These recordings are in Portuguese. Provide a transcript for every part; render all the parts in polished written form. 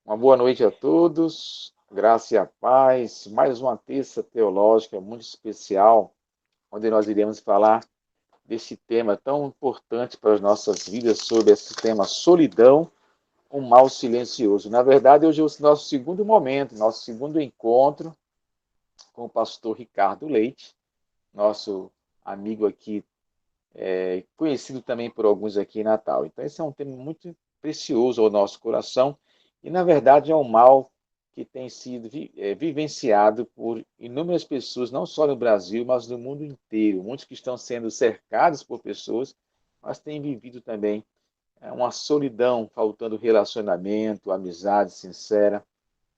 Uma boa noite a todos, graça e a paz. Mais uma terça teológica muito especial, onde nós iremos falar desse tema tão importante para as nossas vidas, sobre esse tema solidão, um mal silencioso. Na verdade, hoje é o nosso segundo momento, nosso segundo encontro com o pastor Ricardo Leite, nosso amigo aqui, conhecido também por alguns aqui em Natal. Então, esse é um tema muito precioso ao nosso coração e, na verdade, é um mal que tem sido vivenciado por inúmeras pessoas, não só no Brasil, mas no mundo inteiro. Muitos que estão sendo cercados por pessoas, mas têm vivido também uma solidão, faltando relacionamento, amizade sincera.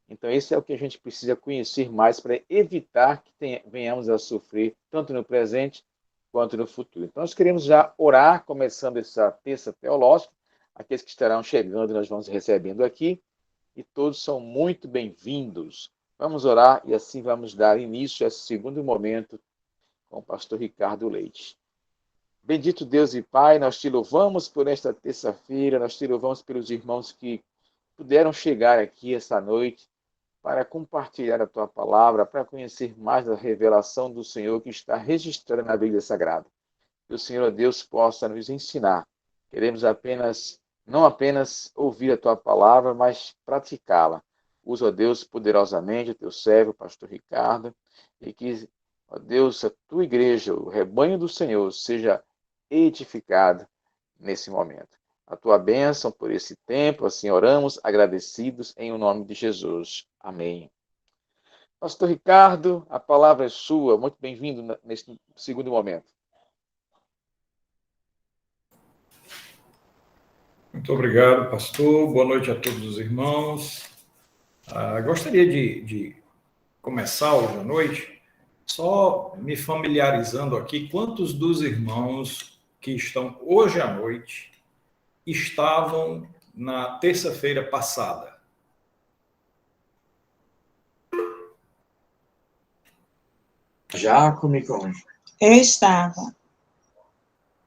Então, esse é o que a gente precisa conhecer mais para evitar que venhamos a sofrer, tanto no presente quanto no futuro. Então, nós queremos já orar, começando essa terça teológica. Aqueles que estarão chegando, nós vamos recebendo aqui, e todos são muito bem-vindos. Vamos orar e assim vamos dar início a esse segundo momento com o pastor Ricardo Leite. Bendito Deus e Pai, nós te louvamos por esta terça-feira, nós te louvamos pelos irmãos que puderam chegar aqui esta noite para compartilhar a tua palavra, para conhecer mais da revelação do Senhor que está registrada na Bíblia Sagrada. Que o Senhor Deus possa nos ensinar. Queremos não apenas ouvir a tua palavra, mas praticá-la. Usa, ó Deus, poderosamente o teu servo, o pastor Ricardo, e que, ó Deus, a tua igreja, o rebanho do Senhor, seja edificado nesse momento. A tua bênção por esse tempo, assim oramos, agradecidos em o nome de Jesus. Amém. Pastor Ricardo, a palavra é sua. Muito bem-vindo neste segundo momento. Muito obrigado, pastor. Boa noite a todos os irmãos. Gostaria de começar hoje à noite só me familiarizando aqui quantos dos irmãos que estão hoje à noite estavam na terça-feira passada. Jacome, eu estava.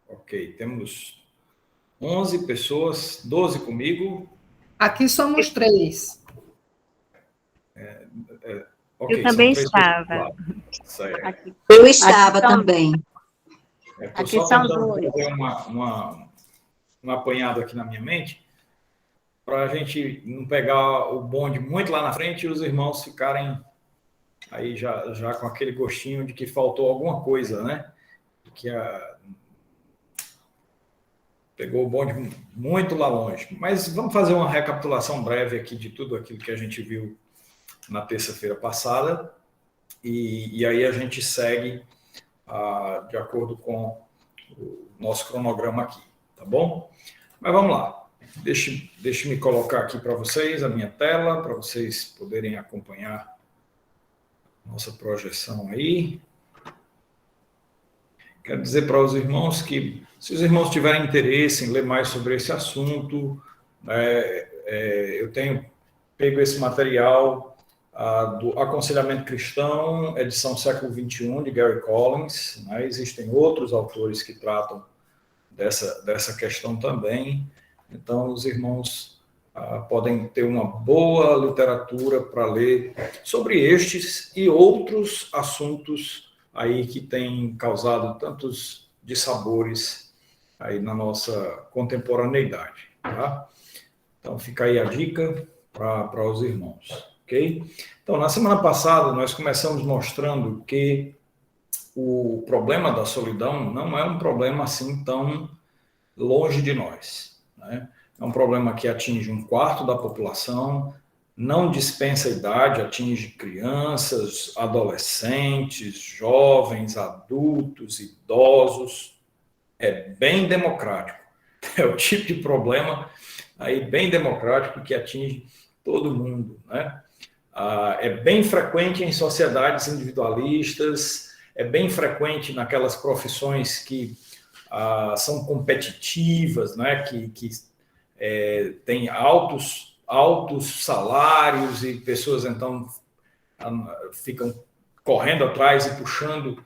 Ok, temos 11 pessoas, 12 comigo. Aqui somos 3. Okay, eu também estava. Certo. Eu estava também. Estou só tentando fazer um apanhado aqui na minha mente, para a gente não pegar o bonde muito lá na frente e os irmãos ficarem aí já com aquele gostinho de que faltou alguma coisa, né? Que pegou o bonde muito lá longe. Mas vamos fazer uma recapitulação breve aqui de tudo aquilo que a gente viu na terça-feira passada, e aí a gente segue de acordo com o nosso cronograma aqui, tá bom? Mas vamos lá. Deixe-me colocar aqui para vocês a minha tela, para vocês poderem acompanhar nossa projeção aí. Quero dizer para os irmãos que, se os irmãos tiverem interesse em ler mais sobre esse assunto, eu tenho pego esse material do Aconselhamento Cristão, edição século XXI, de Gary Collins. Né? Existem outros autores que tratam dessa questão também. Então, os irmãos podem ter uma boa literatura para ler sobre estes e outros assuntos aí que têm causado tantos dissabores aí na nossa contemporaneidade. Tá? Então, fica aí a dica para os irmãos. Okay? Então, na semana passada, nós começamos mostrando que o problema da solidão não é um problema assim tão longe de nós. Né? É um problema que atinge 1/4 da população, não dispensa idade, atinge crianças, adolescentes, jovens, adultos, idosos. É bem democrático. É o tipo de problema aí bem democrático que atinge todo mundo, né? É bem frequente em sociedades individualistas, é bem frequente naquelas profissões que são competitivas, né? que têm altos salários e pessoas, então, ficam correndo atrás e puxando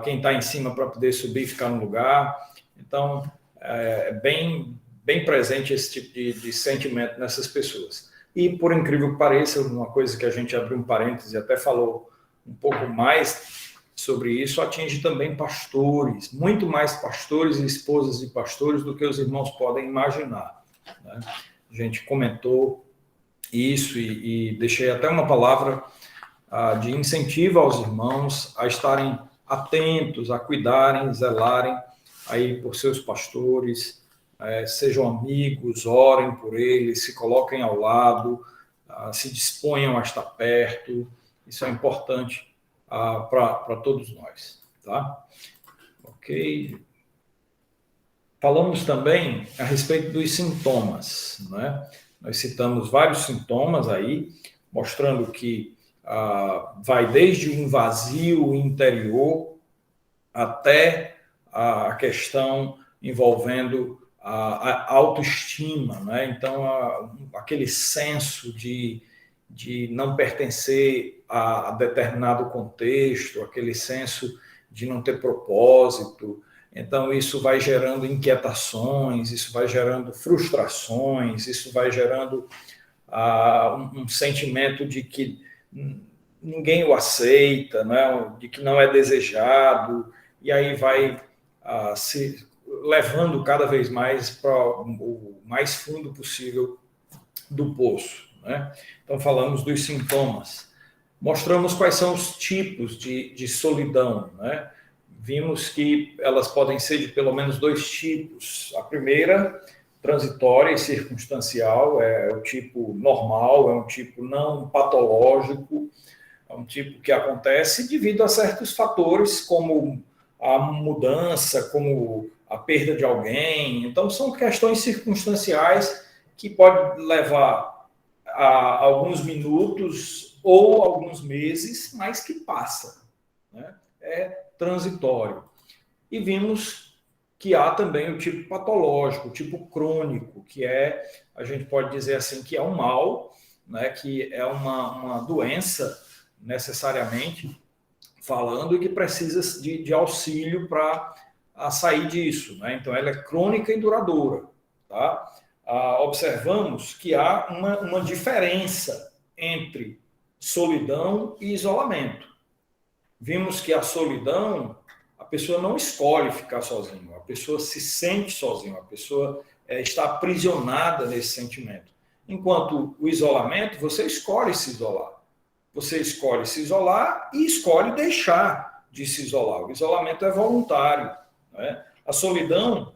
quem está em cima para poder subir e ficar no lugar. Então, é bem presente esse tipo de sentimento nessas pessoas. E, por incrível que pareça, uma coisa que a gente abriu um parêntese e até falou um pouco mais sobre isso, atinge também pastores, muito mais pastores e esposas de pastores do que os irmãos podem imaginar, né? A gente comentou isso e deixei até uma palavra de incentivo aos irmãos a estarem atentos, a cuidarem, zelarem aí por seus pastores, sejam amigos, orem por eles, se coloquem ao lado, se disponham a estar perto. Isso é importante para todos nós, tá? Ok. Falamos também a respeito dos sintomas, né? Nós citamos vários sintomas aí, mostrando que vai desde um vazio interior até a questão envolvendo a autoestima, né? Então, aquele senso de não pertencer a determinado contexto, aquele senso de não ter propósito. Então, isso vai gerando inquietações, isso vai gerando frustrações, isso vai gerando um sentimento de que ninguém o aceita, né? De que não é desejado, e aí vai se levando cada vez mais para o mais fundo possível do poço, né? Então, falamos dos sintomas. Mostramos quais são os tipos de solidão, né? Vimos que elas podem ser de pelo menos 2 tipos. A primeira, transitória e circunstancial, é o tipo normal, é um tipo não patológico, é um tipo que acontece devido a certos fatores, como a mudança, como a perda de alguém. Então, são questões circunstanciais que podem levar a alguns minutos ou alguns meses, mas que passa, né? É transitório. E vimos que há também o tipo patológico, o tipo crônico, que a gente pode dizer assim, que é um mal, né? Que é uma doença, necessariamente falando, e que precisa de auxílio para sair disso, né? Então, ela é crônica e duradoura, tá? Observamos que há uma diferença entre solidão e isolamento. Vimos que a solidão, a pessoa não escolhe ficar sozinha, a pessoa se sente sozinha, a pessoa está aprisionada nesse sentimento. Enquanto o isolamento, você escolhe se isolar. Você escolhe se isolar e escolhe deixar de se isolar. O isolamento é voluntário, né? A solidão,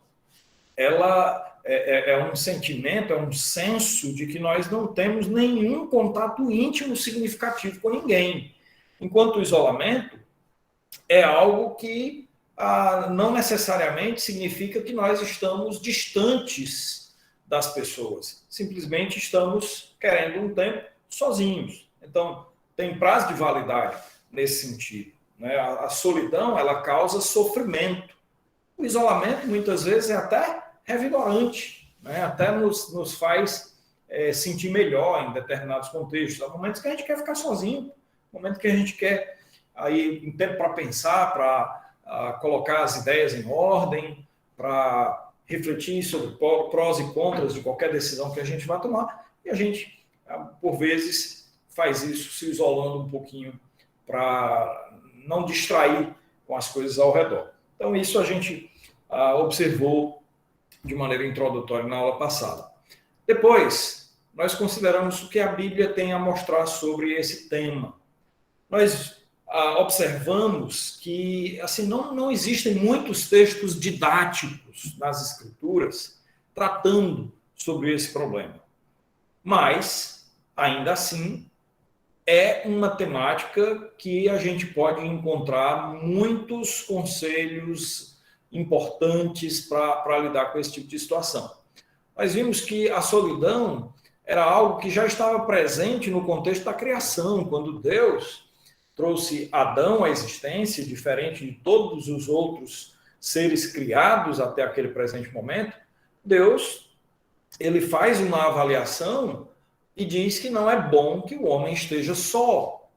ela é um sentimento, é um senso de que nós não temos nenhum contato íntimo significativo com ninguém. Enquanto o isolamento é algo que não necessariamente significa que nós estamos distantes das pessoas. Simplesmente estamos querendo um tempo sozinhos. Então, tem prazo de validade nesse sentido, né? A solidão, ela causa sofrimento. O isolamento, muitas vezes, é até revigorante, né? Até nos faz sentir melhor em determinados contextos. Há momentos que a gente quer ficar sozinho, momento que a gente quer aí um tempo para pensar, para colocar as ideias em ordem, para refletir sobre prós e contras de qualquer decisão que a gente vai tomar, e a gente, por vezes, faz isso se isolando um pouquinho para não distrair com as coisas ao redor. Então, isso a gente observou de maneira introdutória na aula passada. Depois, nós consideramos o que a Bíblia tem a mostrar sobre esse tema. Nós observamos que assim, não existem muitos textos didáticos nas Escrituras tratando sobre esse problema. Mas, ainda assim, é uma temática que a gente pode encontrar muitos conselhos importantes para lidar com esse tipo de situação. Nós vimos que a solidão era algo que já estava presente no contexto da criação, quando Deus trouxe Adão à existência, diferente de todos os outros seres criados até aquele presente momento. Deus, ele faz uma avaliação e diz que não é bom que o homem esteja só.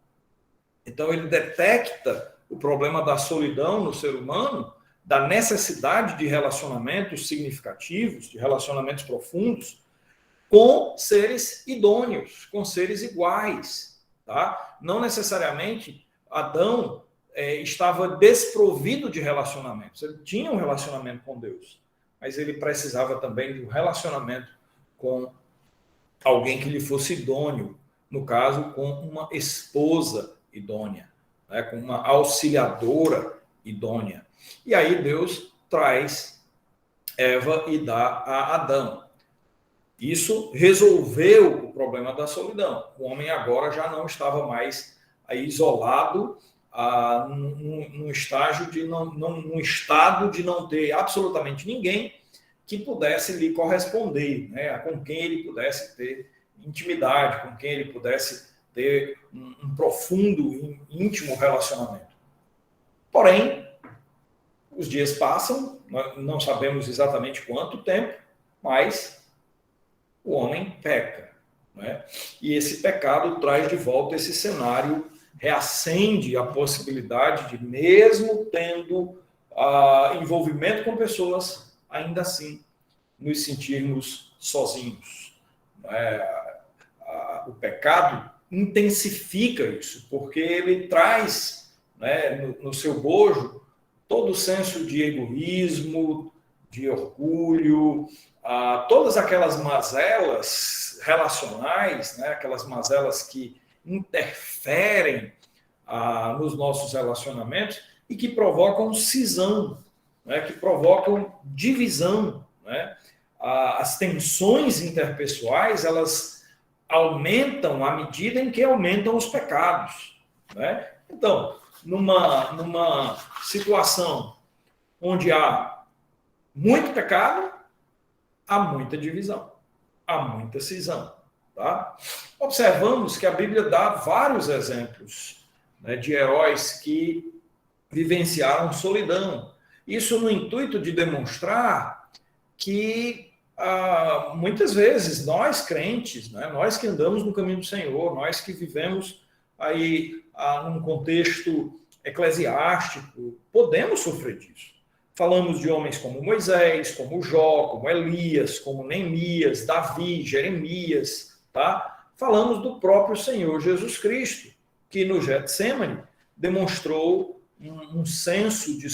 Então, ele detecta o problema da solidão no ser humano, da necessidade de relacionamentos significativos, de relacionamentos profundos, com seres idôneos, com seres iguais. Tá? Não necessariamente Adão estava desprovido de relacionamentos. Ele tinha um relacionamento com Deus, mas ele precisava também de um relacionamento com alguém que lhe fosse idôneo, no caso, com uma esposa idônea, né? Com uma auxiliadora idônea. E aí Deus traz Eva e dá a Adão. Isso resolveu o problema da solidão. O homem agora já não estava mais isolado num estágio num estado de não ter absolutamente ninguém que pudesse lhe corresponder, né? Com quem ele pudesse ter intimidade, com quem ele pudesse ter um profundo, íntimo relacionamento. Porém, os dias passam, nós não sabemos exatamente quanto tempo, mas o homem peca, né? E esse pecado traz de volta esse cenário, reacende a possibilidade de, mesmo tendo envolvimento com pessoas, ainda assim nos sentirmos sozinhos. O pecado intensifica isso, porque ele traz, né, no seu bojo todo o senso de egoísmo, de orgulho, todas aquelas mazelas relacionais, né, aquelas mazelas que interferem nos nossos relacionamentos e que provocam cisão, né, que provocam divisão, né? As tensões interpessoais, elas aumentam à medida em que aumentam os pecados, né? Então, numa situação onde há muito pecado, há muita divisão, há muita cisão. Tá? Observamos que a Bíblia dá vários exemplos, né, de heróis que vivenciaram solidão. Isso no intuito de demonstrar que muitas vezes nós crentes, né, nós que andamos no caminho do Senhor, nós que vivemos aí num contexto eclesiástico, podemos sofrer disso. Falamos de homens como Moisés, como Jó, como Elias, como Neemias, Davi, Jeremias. Tá? Falamos do próprio Senhor Jesus Cristo, que no Getsêmani demonstrou um senso de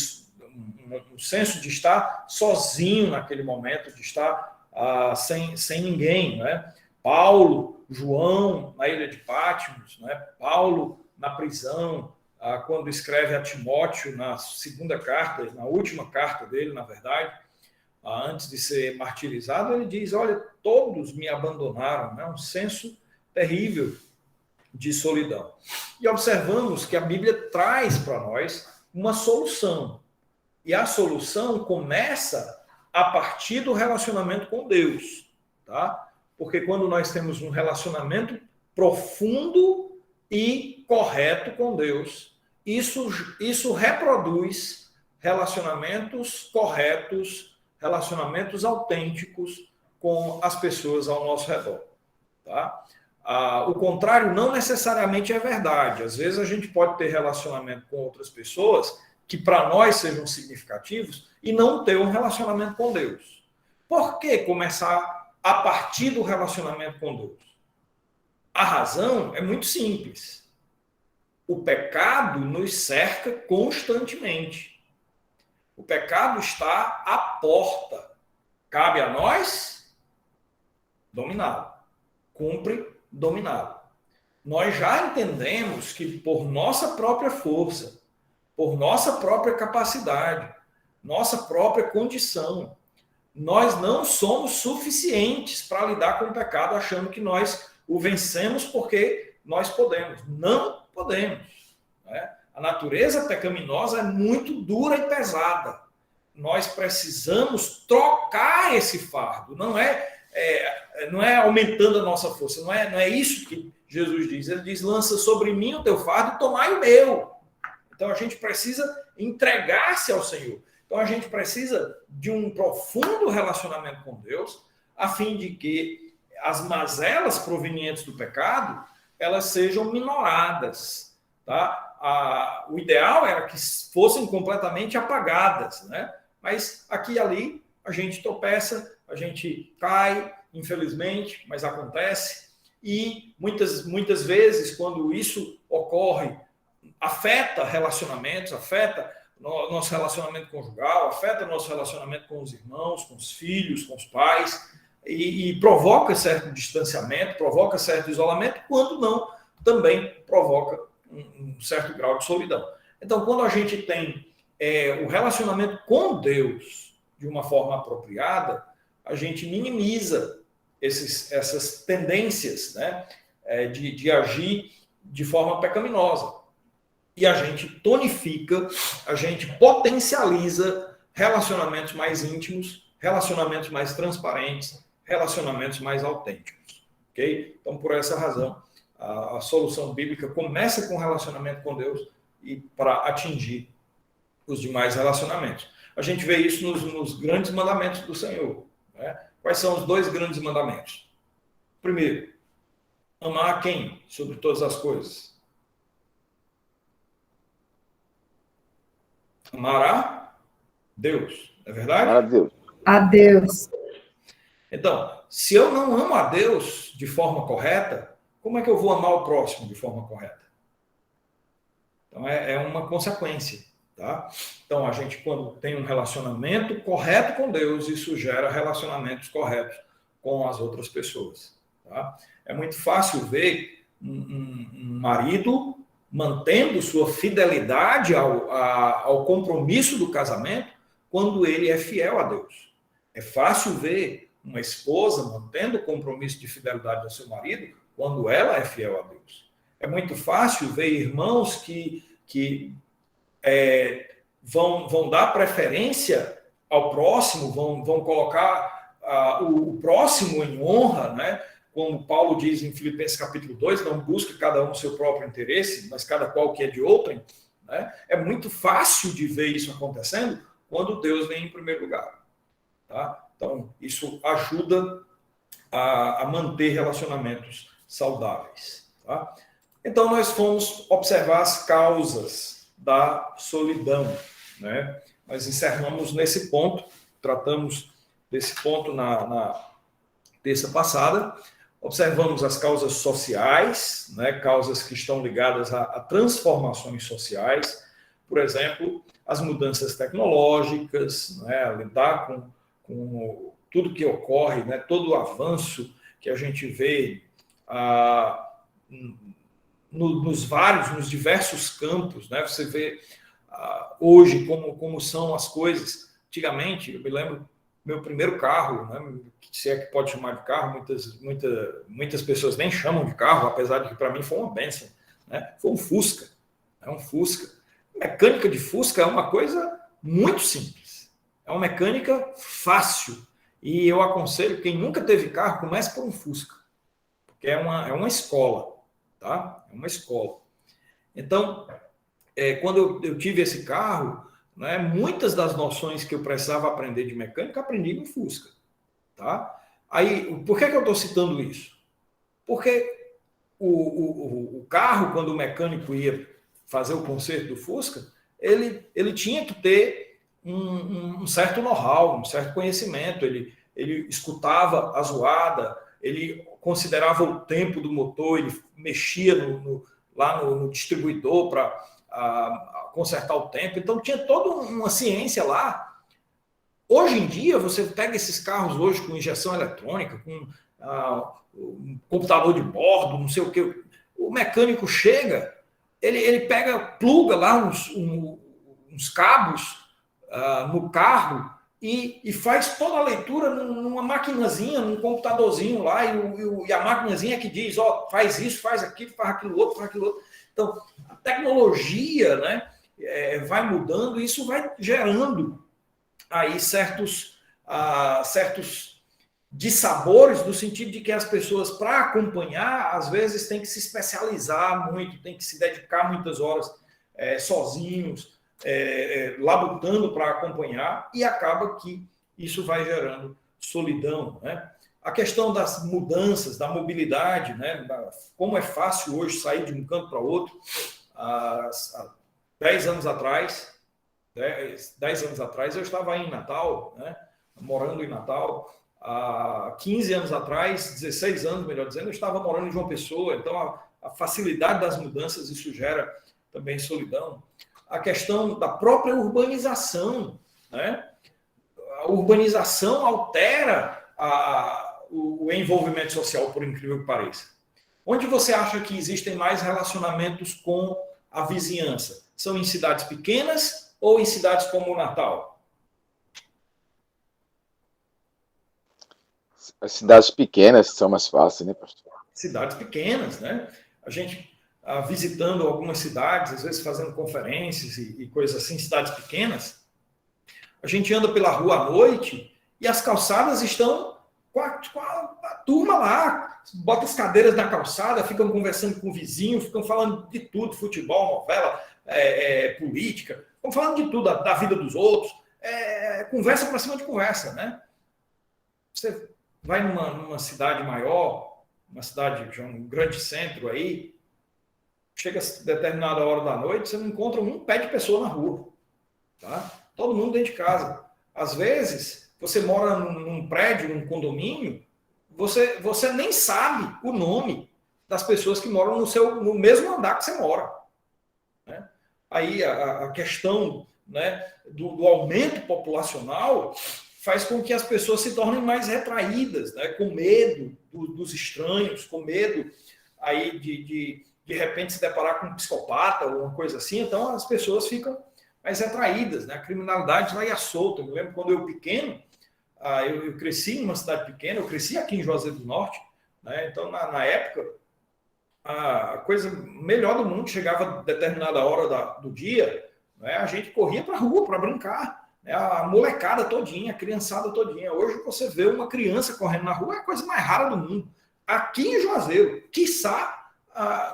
estar sozinho naquele momento, de estar sem ninguém. Né? Paulo, João na ilha de Patmos, né? Paulo na prisão, quando escreve a Timóteo na segunda carta, na última carta dele, na verdade, antes de ser martirizado, ele diz, olha, todos me abandonaram, né? Um senso terrível de solidão. E observamos que a Bíblia traz para nós uma solução. E a solução começa a partir do relacionamento com Deus. Tá? Porque quando nós temos um relacionamento profundo e correto com Deus, isso reproduz relacionamentos corretos, relacionamentos autênticos com as pessoas ao nosso redor. Tá? O contrário não necessariamente é verdade. Às vezes a gente pode ter relacionamento com outras pessoas que para nós sejam significativos e não ter um relacionamento com Deus. Por que começar a partir do relacionamento com Deus? A razão é muito simples. O pecado nos cerca constantemente. O pecado está à porta. Cabe a nós dominá-lo. Cumpre dominá-lo. Nós já entendemos que por nossa própria força, por nossa própria capacidade, nossa própria condição, nós não somos suficientes para lidar com o pecado achando que nós o vencemos porque nós podemos. Não podemos. Né? A natureza pecaminosa é muito dura e pesada. Nós precisamos trocar esse fardo. Não é aumentando a nossa força. Não é isso que Jesus diz. Ele diz, lança sobre mim o teu fardo e tomai o meu. Então a gente precisa entregar-se ao Senhor. Então a gente precisa de um profundo relacionamento com Deus, a fim de que as mazelas provenientes do pecado, elas sejam minoradas. Tá? O ideal era que fossem completamente apagadas, né? Mas aqui e ali a gente tropeça, a gente cai, infelizmente, mas acontece. E muitas vezes, quando isso ocorre, afeta relacionamentos, afeta nosso relacionamento conjugal, afeta nosso relacionamento com os irmãos, com os filhos, com os pais, e provoca certo distanciamento, provoca certo isolamento, quando não, também provoca um certo grau de solidão. Então, quando a gente tem o relacionamento com Deus de uma forma apropriada, a gente minimiza essas tendências, né, de agir de forma pecaminosa. E a gente tonifica, a gente potencializa relacionamentos mais íntimos, relacionamentos mais transparentes, relacionamentos mais autênticos. Ok? Então, por essa razão, a solução bíblica começa com o relacionamento com Deus e para atingir os demais relacionamentos. A gente vê isso nos grandes mandamentos do Senhor. Né? Quais são os 2 grandes mandamentos? Primeiro, amar a quem sobre todas as coisas? Amar a Deus, não é verdade? Amar a Deus. A Deus. Então, se eu não amo a Deus de forma correta, como é que eu vou amar o próximo de forma correta? Então, é uma consequência. Tá? Então, a gente, quando tem um relacionamento correto com Deus, isso gera relacionamentos corretos com as outras pessoas. Tá? É muito fácil ver um marido mantendo sua fidelidade ao compromisso do casamento quando ele é fiel a Deus. É fácil ver uma esposa mantendo o compromisso de fidelidade ao seu marido quando ela é fiel a Deus. É muito fácil ver irmãos que vão dar preferência ao próximo, vão colocar o próximo em honra, né? Como Paulo diz em Filipenses capítulo 2, não busca cada um o seu próprio interesse, mas cada qual que é de outrem. Né? É muito fácil de ver isso acontecendo quando Deus vem em primeiro lugar. Tá? Então, isso ajuda a manter relacionamentos saudáveis. Tá? Então, nós fomos observar as causas da solidão. Né? Nós encerramos nesse ponto, tratamos desse ponto na terça passada. Observamos as causas sociais, né, causas que estão ligadas a transformações sociais, por exemplo, as mudanças tecnológicas, né, lidar com tudo que ocorre, né, todo o avanço que a gente vê nos diversos campos. Né, você vê hoje como são as coisas. Antigamente, eu me lembro, meu primeiro carro, né, se é que pode chamar de carro, muitas pessoas nem chamam de carro, apesar de que para mim foi uma bênção, né? Foi um Fusca. É um Fusca. Mecânica de Fusca é uma coisa muito simples. É uma mecânica fácil. E eu aconselho, quem nunca teve carro, comece por um Fusca. Porque é uma escola. Tá? É uma escola. Então, quando eu tive esse carro, né, muitas das noções que eu precisava aprender de mecânica, aprendi no Fusca. Tá? Aí, por que eu estou citando isso? Porque o carro, quando o mecânico ia fazer o conserto do Fusca, ele tinha que ter um certo know-how, um certo conhecimento. Ele escutava a zoada, ele considerava o tempo do motor, ele mexia lá no distribuidor para consertar o tempo. Então, tinha toda uma ciência lá. Hoje em dia, você pega esses carros hoje com injeção eletrônica, com um computador de bordo, não sei o que. O mecânico chega, ele pluga lá uns cabos no carro e faz toda a leitura numa maquinazinha, num computadorzinho lá, e a maquinazinha que diz, faz isso, faz aquilo, faz aquilo outro. Então, a tecnologia, né, vai mudando e isso vai gerando aí certos dissabores, no sentido de que as pessoas, para acompanhar, às vezes tem que se especializar muito, tem que se dedicar muitas horas sozinhos, labutando para acompanhar, e acaba que isso vai gerando solidão. Né? A questão das mudanças, da mobilidade, né? Como é fácil hoje sair de um canto para outro. Há 10 anos atrás eu estava aí em Natal, né? Morando em Natal, há 15 anos atrás, 16 anos, melhor dizendo, eu estava morando em João Pessoa, então a facilidade das mudanças, isso gera também solidão. A questão da própria urbanização, né? A urbanização altera o envolvimento social, por incrível que pareça. Onde você acha que existem mais relacionamentos com a vizinhança? São em cidades pequenas ou em cidades como o Natal? As cidades pequenas são mais fáceis, né, pastor? Cidades pequenas, né? A gente visitando algumas cidades, às vezes fazendo conferências e coisas assim, cidades pequenas, a gente anda pela rua à noite e as calçadas estão com a turma lá, bota as cadeiras na calçada, ficam conversando com o vizinho, ficam falando de tudo, futebol, novela, política, ficam falando de tudo, da vida dos outros, conversa para cima de conversa, né? Você vai numa cidade maior, uma cidade de um grande centro aí, chega a determinada hora da noite, você não encontra um pé de pessoa na rua, tá? Todo mundo dentro de casa. Às vezes, você mora num prédio, num condomínio, você nem sabe o nome das pessoas que moram no mesmo andar que você mora, né? Aí a questão, né, do aumento populacional faz com que as pessoas se tornem mais retraídas, né, com medo dos estranhos, com medo aí de repente se deparar com um psicopata ou uma coisa assim. Então as pessoas ficam mais retraídas, né? A criminalidade vai à solta. Eu me lembro quando eu pequeno, eu cresci em uma cidade pequena, eu cresci aqui em Juazeiro do Norte, né? Então na época a coisa melhor do mundo chegava a determinada hora do dia, né? A gente corria para a rua para brincar, né? A molecada todinha, a criançada todinha. Hoje você vê uma criança correndo na rua, é a coisa mais rara do mundo. Aqui em Juazeiro, quiçá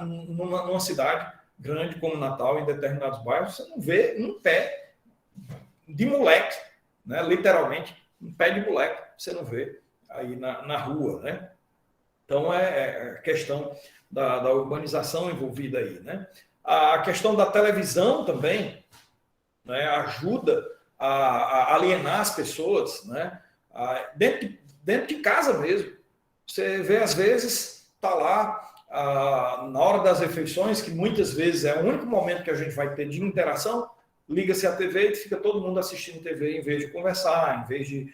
numa cidade grande como Natal, em determinados bairros, você não vê um pé de moleque, né? Literalmente, um pé de moleque, você não vê aí na rua, né? Então, é questão da urbanização envolvida aí, né? A questão da televisão também, né, ajuda a alienar as pessoas, né? Dentro de casa mesmo. Você vê, às vezes, está lá na hora das refeições, que muitas vezes é o único momento que a gente vai ter de interação, liga-se a TV e fica todo mundo assistindo TV em vez de conversar, em vez de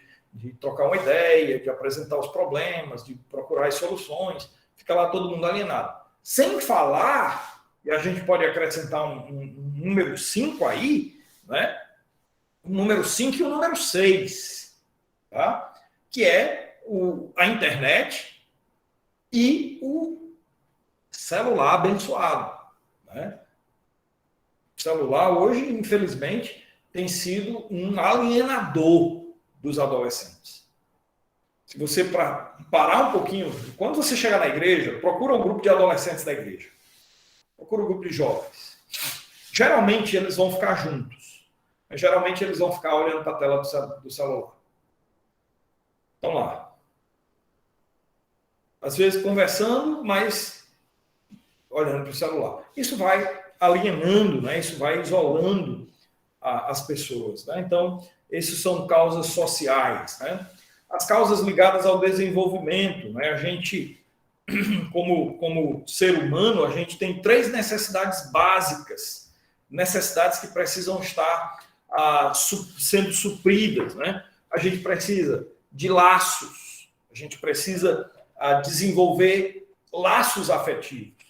trocar uma ideia, de apresentar os problemas, de procurar as soluções, fica lá todo mundo alienado. Sem falar, e a gente pode acrescentar um número 5 aí, né? O número 5 e o número 6, tá? Que é a internet e o celular abençoado, né? O celular hoje, infelizmente, tem sido um alienador dos adolescentes. Se você parar um pouquinho, quando você chegar na igreja, procura um grupo de adolescentes da igreja, procura um grupo de jovens. Geralmente eles vão ficar juntos, mas geralmente eles vão ficar olhando para a tela do celular. Estão lá. Às vezes conversando, mas olhando para o celular. Isso vai alienando, né? Isso vai isolando as pessoas, né? Então, essas são causas sociais, né? As causas ligadas ao desenvolvimento, né? A gente, como ser humano, a gente tem 3 necessidades básicas, necessidades que precisam estar sendo supridas, né? A gente precisa de laços, a gente precisa desenvolver laços afetivos.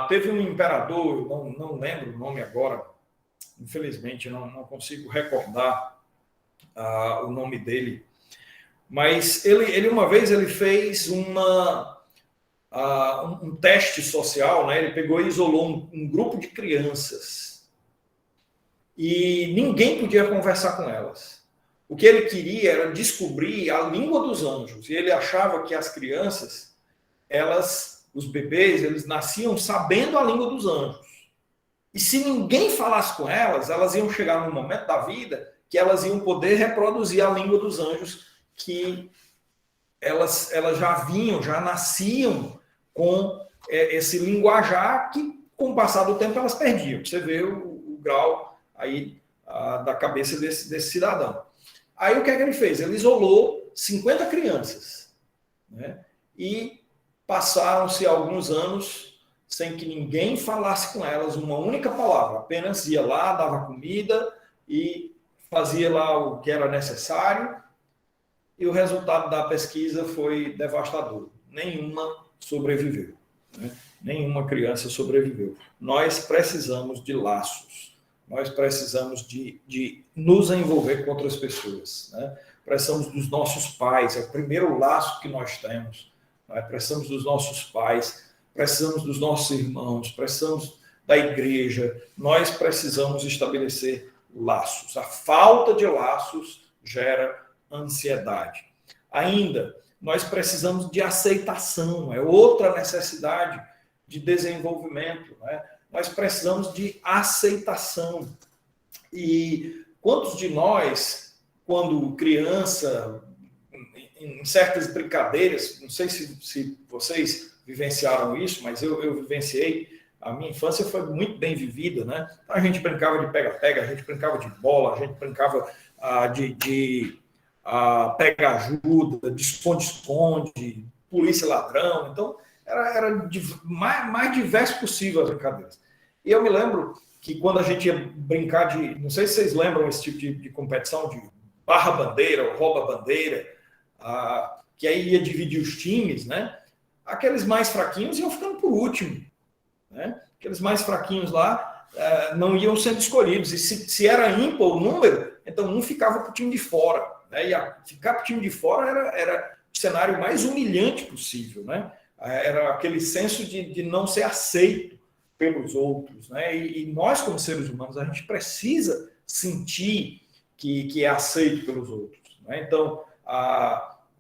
Teve um imperador, não lembro o nome agora, infelizmente não consigo recordar o nome dele, mas ele uma vez ele fez um teste social, né? Ele pegou e isolou um grupo de crianças e ninguém podia conversar com elas. O que ele queria era descobrir a língua dos anjos, e ele achava que as crianças, os bebês, eles nasciam sabendo a língua dos anjos. E se ninguém falasse com elas, elas iam chegar num momento da vida que elas iam poder reproduzir a língua dos anjos, que elas já nasciam com esse linguajar que, com o passar do tempo, elas perdiam. Você vê o grau aí da cabeça desse cidadão. Aí o que é que ele fez? Ele isolou 50 crianças, né? E passaram-se alguns anos sem que ninguém falasse com elas uma única palavra, apenas ia lá, dava comida e fazia lá o que era necessário, e o resultado da pesquisa foi devastador. Nenhuma sobreviveu, né? Nenhuma criança sobreviveu. Nós precisamos de laços, nós precisamos de nos envolver com outras pessoas, né? Precisamos dos nossos pais, é o primeiro laço que nós temos, né? Precisamos dos nossos pais, precisamos dos nossos irmãos, precisamos da igreja, nós precisamos estabelecer laços. A falta de laços gera ansiedade. Ainda, nós precisamos de aceitação, é outra necessidade de desenvolvimento, né? Nós precisamos de aceitação. E quantos de nós, quando criança, em certas brincadeiras, não sei se vocês vivenciaram isso, mas eu vivenciei, a minha infância foi muito bem vivida, né? A gente brincava de pega-pega, a gente brincava de bola, a gente brincava de pega-ajuda, de esconde-esconde, polícia ladrão. Então, era mais diverso possível as brincadeiras. E eu me lembro que quando a gente ia brincar de... Não sei se vocês lembram esse tipo de competição de barra-bandeira ou rouba-bandeira, que aí ia dividir os times, né? Aqueles mais fraquinhos iam ficando por último, né? Aqueles mais fraquinhos lá não iam sendo escolhidos. E se era ímpar o número, então um ficava para o time de fora, né? E ficar para o time de fora era o cenário mais humilhante possível, né? Era aquele senso de não ser aceito pelos outros, né? E nós, como seres humanos, a gente precisa sentir que é aceito pelos outros, né? Então,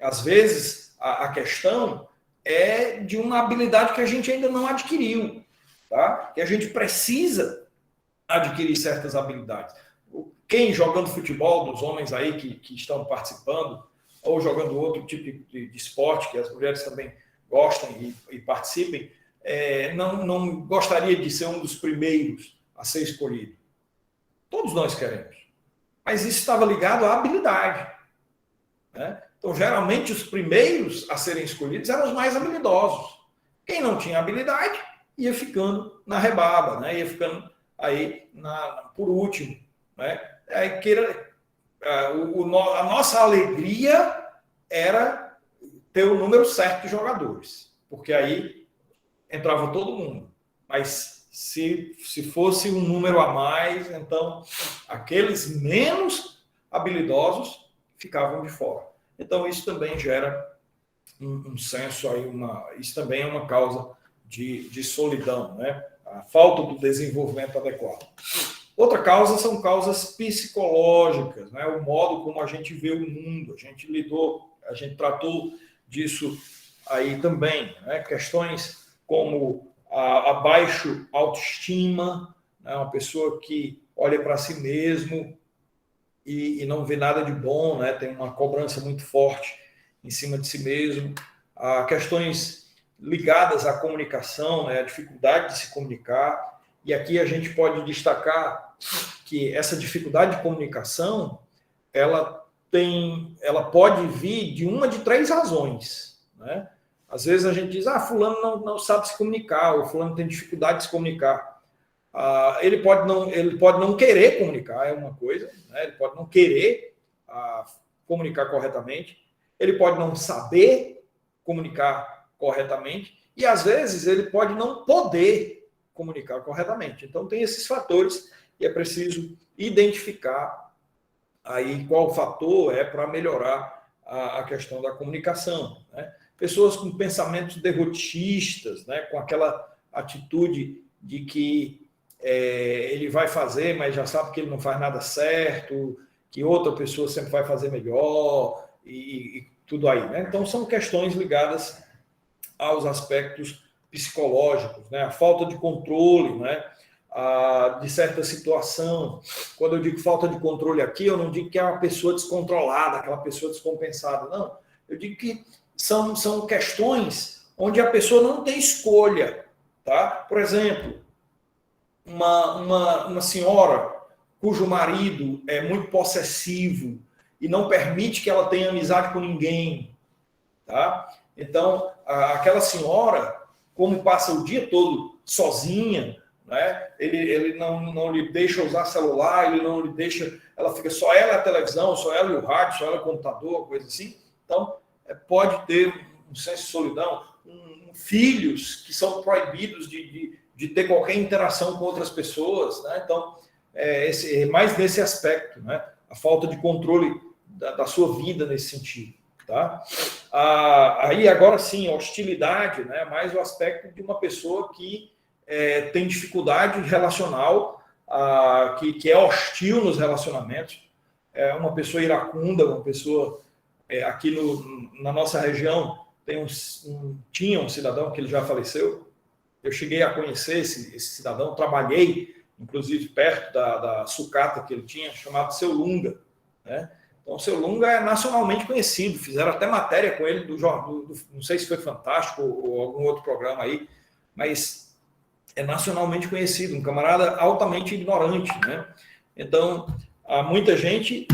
às vezes, a questão é de uma habilidade que a gente ainda não adquiriu, tá? Que a gente precisa adquirir certas habilidades. Quem jogando futebol, dos homens aí que estão participando, ou jogando outro tipo de esporte, que as mulheres também gostem e participem, não gostaria de ser um dos primeiros a ser escolhido. Todos nós queremos. Mas isso estava ligado à habilidade, né? Então, geralmente, os primeiros a serem escolhidos eram os mais habilidosos. Quem não tinha habilidade ia ficando na rebaba, né? Ia ficando aí por último, né? A nossa alegria era ter o número certo de jogadores, porque aí entrava todo mundo. Mas se fosse um número a mais, então aqueles menos habilidosos ficavam de fora. Então isso também gera um senso aí, isso também é uma causa de solidão, né? A falta do desenvolvimento adequado. Outra causa são causas psicológicas, né? O modo como a gente vê o mundo, a gente tratou disso aí também, né? Questões como a baixa autoestima, né? Uma pessoa que olha para si mesmo e não vê nada de bom, né? Tem uma cobrança muito forte em cima de si mesmo. Questões ligadas à comunicação, né? A dificuldade de se comunicar. E aqui a gente pode destacar que essa dificuldade de comunicação, ela pode vir de uma de 3 razões, né? Às vezes a gente diz, fulano não sabe se comunicar, ou fulano tem dificuldade de se comunicar. Ele pode não querer comunicar, é uma coisa, né? Ele pode não querer comunicar corretamente, ele pode não saber comunicar corretamente, e às vezes ele pode não poder comunicar corretamente. Então tem esses fatores e é preciso identificar aí qual fator é para melhorar a questão da comunicação, né? Pessoas com pensamentos derrotistas, né? Com aquela atitude de que ele vai fazer, mas já sabe que ele não faz nada certo, que outra pessoa sempre vai fazer melhor e tudo aí, né? Então são questões ligadas aos aspectos psicológicos, né? A falta de controle, né? De certa situação. Quando eu digo falta de controle aqui, eu não digo que é uma pessoa descontrolada, aquela pessoa descompensada, não. Eu digo que são questões onde a pessoa não tem escolha, tá? Por exemplo, uma senhora cujo marido é muito possessivo e não permite que ela tenha amizade com ninguém, tá? Então, aquela senhora, como passa o dia todo sozinha, né? Ele não lhe deixa usar celular, ele não lhe deixa, ela fica só ela e a televisão, só ela e o rádio, só ela e o computador, coisa assim. Então, pode ter um senso de solidão, filhos que são proibidos de ter qualquer interação com outras pessoas, né? Então, mais nesse aspecto, né? A falta de controle da sua vida nesse sentido, tá? Aí, agora sim, a hostilidade, né? Mais o aspecto de uma pessoa que tem dificuldade relacional, que é hostil nos relacionamentos, é uma pessoa iracunda, uma pessoa... aqui na nossa região tinha um cidadão que ele já faleceu. Eu cheguei a conhecer esse cidadão, trabalhei, inclusive, perto da sucata que ele tinha, chamado Seu Lunga, né? Então, o Seu Lunga é nacionalmente conhecido, fizeram até matéria com ele, não sei se foi Fantástico ou algum outro programa aí, mas é nacionalmente conhecido, um camarada altamente ignorante, né? Então, muita gente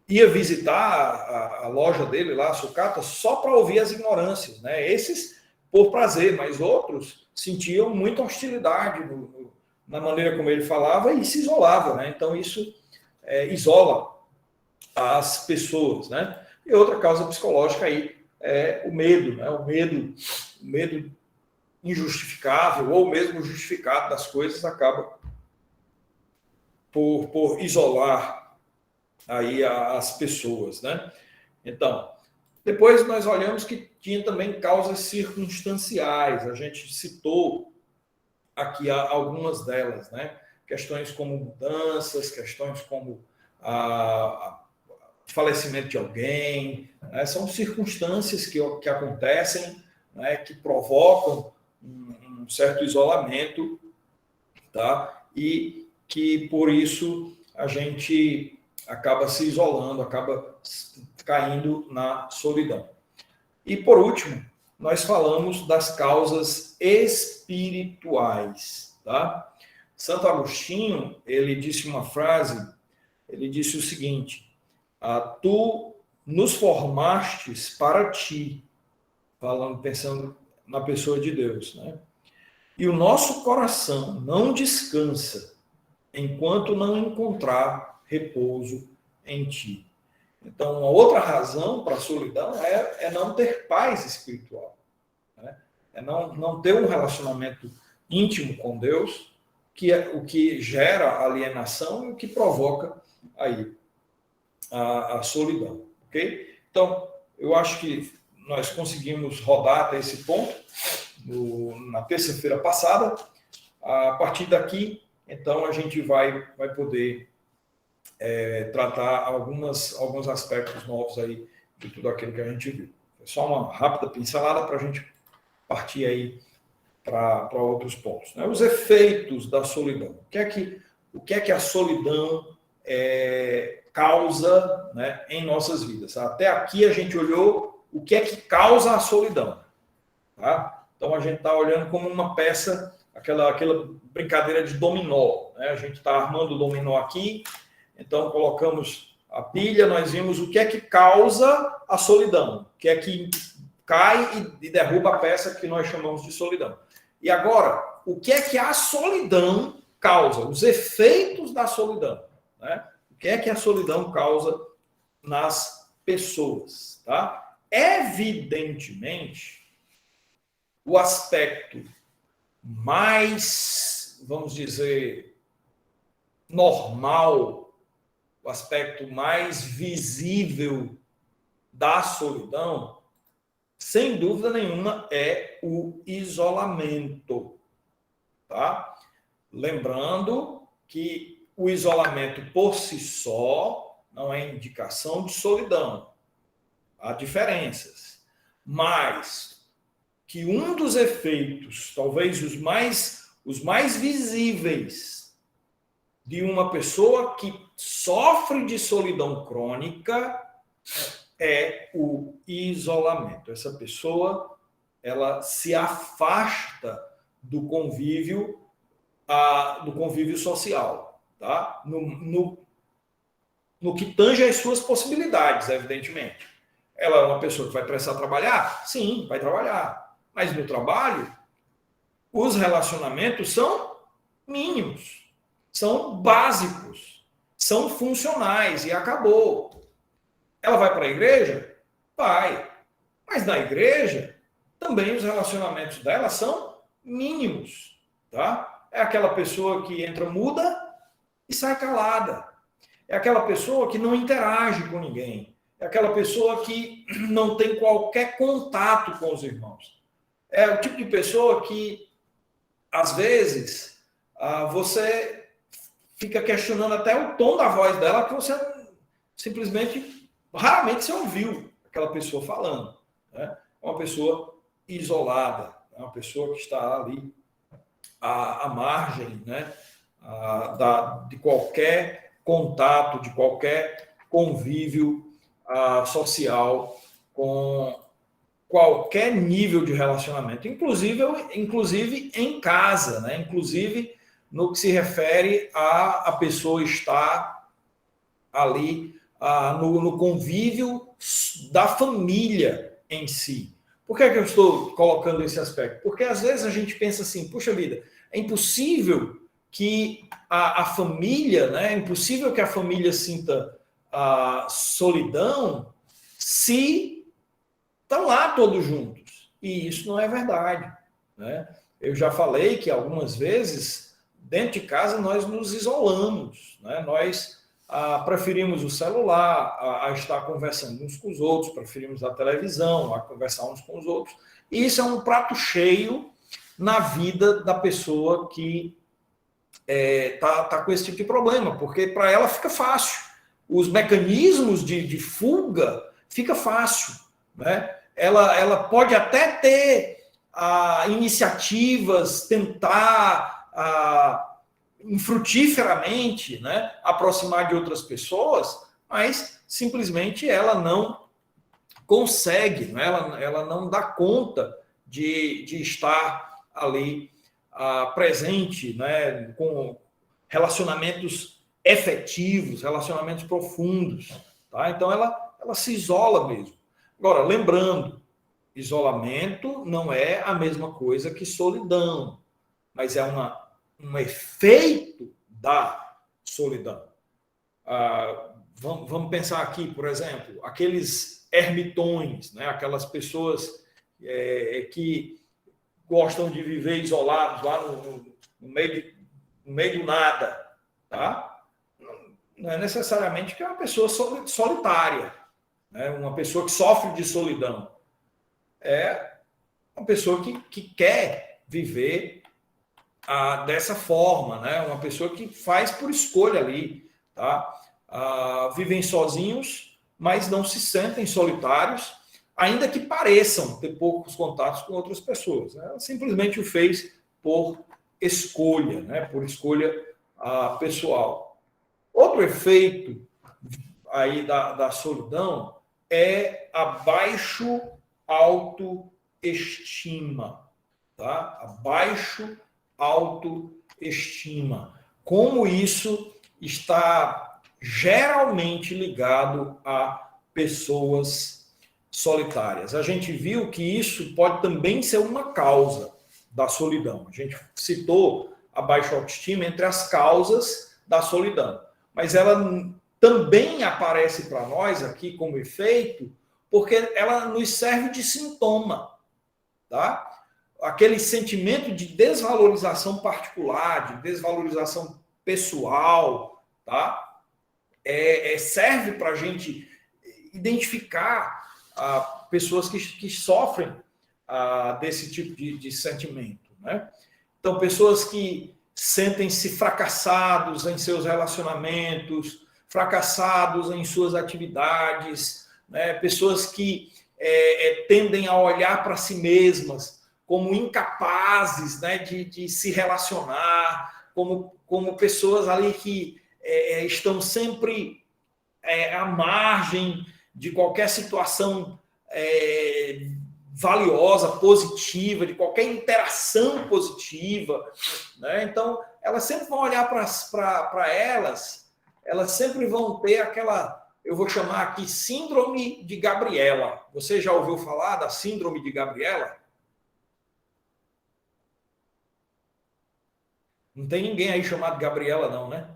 ia visitar a loja dele lá, a sucata, só para ouvir as ignorâncias, né? Esses por prazer, mas outros sentiam muita hostilidade na maneira como ele falava e se isolava, né? Então isso isola as pessoas, né? E outra causa psicológica aí é o medo, né? O medo injustificável ou mesmo justificado das coisas acaba por isolar aí as pessoas, né? Então, depois nós olhamos que tinha também causas circunstanciais, a gente citou aqui algumas delas, né? Questões como mudanças, questões como falecimento de alguém, né? São circunstâncias que acontecem, né? Que provocam um certo isolamento, tá? E que por isso a gente acaba se isolando, acaba caindo na solidão. E, por último, nós falamos das causas espirituais, tá? Santo Agostinho, ele disse uma frase, ele disse o seguinte: tu nos formastes para ti, pensando na pessoa de Deus, né? E o nosso coração não descansa enquanto não encontrar repouso em ti. Então, uma outra razão para a solidão é não ter paz espiritual, né? É não ter um relacionamento íntimo com Deus, que é o que gera alienação e o que provoca aí a solidão, ok? Então, eu acho que nós conseguimos rodar até esse ponto na terça-feira passada. A partir daqui, então, a gente vai poder tratar alguns aspectos novos aí de tudo aquilo que a gente viu. É só uma rápida pincelada para a gente partir aí para outros pontos, né? Os efeitos da solidão. O que é que a solidão causa, né, em nossas vidas? Até aqui a gente olhou o que é que causa a solidão, tá? Então a gente está olhando como uma peça, aquela brincadeira de dominó, né? A gente está armando o dominó aqui. Então, colocamos a pilha, nós vimos o que é que causa a solidão, o que é que cai e derruba a peça que nós chamamos de solidão. E agora, o que é que a solidão causa? Os efeitos da solidão, né? O que é que a solidão causa nas pessoas, tá? Evidentemente, o aspecto mais, vamos dizer, normal, o aspecto mais visível da solidão, sem dúvida nenhuma, é o isolamento, tá? Lembrando que o isolamento por si só não é indicação de solidão. Há diferenças. Mas que um dos efeitos, talvez os mais visíveis de uma pessoa que sofre de solidão crônica é o isolamento. Essa pessoa, ela se afasta do convívio social, tá? no que tange às suas possibilidades, evidentemente. Ela é uma pessoa que vai precisar trabalhar? Sim, vai trabalhar. Mas no trabalho, os relacionamentos são mínimos, são básicos, são funcionais e acabou. Ela vai para a igreja? Vai. Mas na igreja, também os relacionamentos dela são mínimos. Tá? É aquela pessoa que entra muda e sai calada. É aquela pessoa que não interage com ninguém. É aquela pessoa que não tem qualquer contato com os irmãos. É o tipo de pessoa que, às vezes, você fica questionando até o tom da voz dela, que você simplesmente, raramente você ouviu aquela pessoa falando. Né? É uma pessoa isolada, é uma pessoa que está ali à margem, né? De qualquer contato, de qualquer convívio social com qualquer nível de relacionamento, inclusive em casa, né? Inclusive no que se refere a pessoa estar ali no convívio da família em si. Por que é que eu estou colocando esse aspecto? Porque às vezes a gente pensa assim, puxa vida, é impossível que a família, né? É impossível que a família sinta solidão se estão lá todos juntos. E isso não é verdade. Né? Eu já falei que algumas vezes, dentro de casa, nós nos isolamos. Né? Nós preferimos o celular a estar conversando uns com os outros, preferimos a televisão a conversar uns com os outros. E isso é um prato cheio na vida da pessoa que tá com esse tipo de problema, porque para ela fica fácil. Os mecanismos de fuga fica fácil. Né? Ela pode até ter iniciativas, tentar infrutíferamente, né, aproximar de outras pessoas, mas simplesmente ela não consegue, né? Ela não dá conta de estar ali presente, né, com relacionamentos efetivos, relacionamentos profundos. Tá? Então ela se isola mesmo. Agora, lembrando, isolamento não é a mesma coisa que solidão, mas é um efeito da solidão. Vamos pensar aqui, por exemplo, aqueles ermitões, né? Aquelas pessoas que gostam de viver isolados lá no meio do nada. Tá? Não é necessariamente que é uma pessoa solitária. Uma pessoa que sofre de solidão. É uma pessoa que quer viver dessa forma, né? Uma pessoa que faz por escolha ali. Tá? Vivem sozinhos, mas não se sentem solitários, ainda que pareçam ter poucos contatos com outras pessoas. Ela simplesmente o fez por escolha, né? Por escolha pessoal. Outro efeito aí da solidão é a baixa autoestima, tá? A baixa autoestima. Como isso está geralmente ligado a pessoas solitárias. A gente viu que isso pode também ser uma causa da solidão. A gente citou a baixa autoestima entre as causas da solidão, mas ela também aparece para nós aqui como efeito, porque ela nos serve de sintoma, tá? Aquele sentimento de desvalorização particular, de desvalorização pessoal, tá? Serve para a gente identificar pessoas que sofrem desse tipo de sentimento, né? Então, pessoas que sentem-se fracassados em seus relacionamentos, fracassados em suas atividades, né? Pessoas que tendem a olhar para si mesmas como incapazes, né, de se relacionar, como pessoas ali que estão sempre à margem de qualquer situação valiosa, positiva, de qualquer interação positiva. Né? Então, elas sempre vão olhar para elas elas sempre vão ter aquela, eu vou chamar aqui, síndrome de Gabriela. Você já ouviu falar da síndrome de Gabriela? Não tem ninguém aí chamado Gabriela, não, né?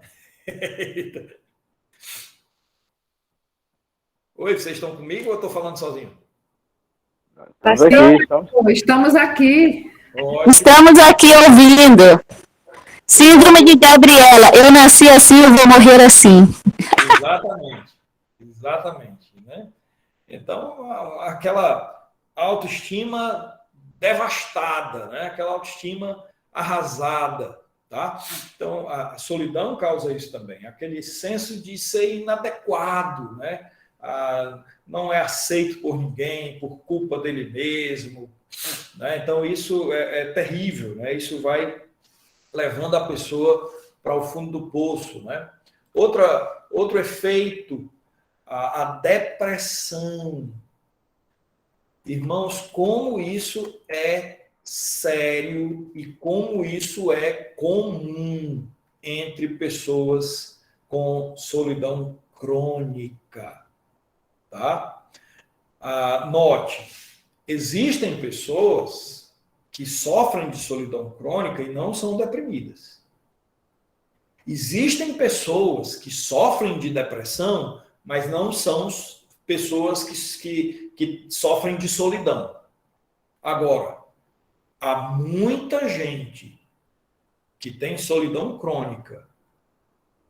Oi, vocês estão comigo ou eu estou falando sozinho? Estamos aqui. Ótimo. Estamos aqui ouvindo. Síndrome de Gabriela. Eu nasci assim, eu vou morrer assim. Exatamente. Né? Então, aquela autoestima devastada, né? Aquela autoestima arrasada. Tá? Então, a solidão causa isso também. Aquele senso de ser inadequado, né? Não é aceito por ninguém, por culpa dele mesmo. Né? Então, isso é terrível. Né? Isso vai levando a pessoa para o fundo do poço. Né? Outro efeito, a depressão. Irmãos, como isso é sério e como isso é comum entre pessoas com solidão crônica. Tá? Note, existem pessoas que sofrem de solidão crônica e não são deprimidas. Existem pessoas que sofrem de depressão, mas não são pessoas que sofrem de solidão. Agora, há muita gente que tem solidão crônica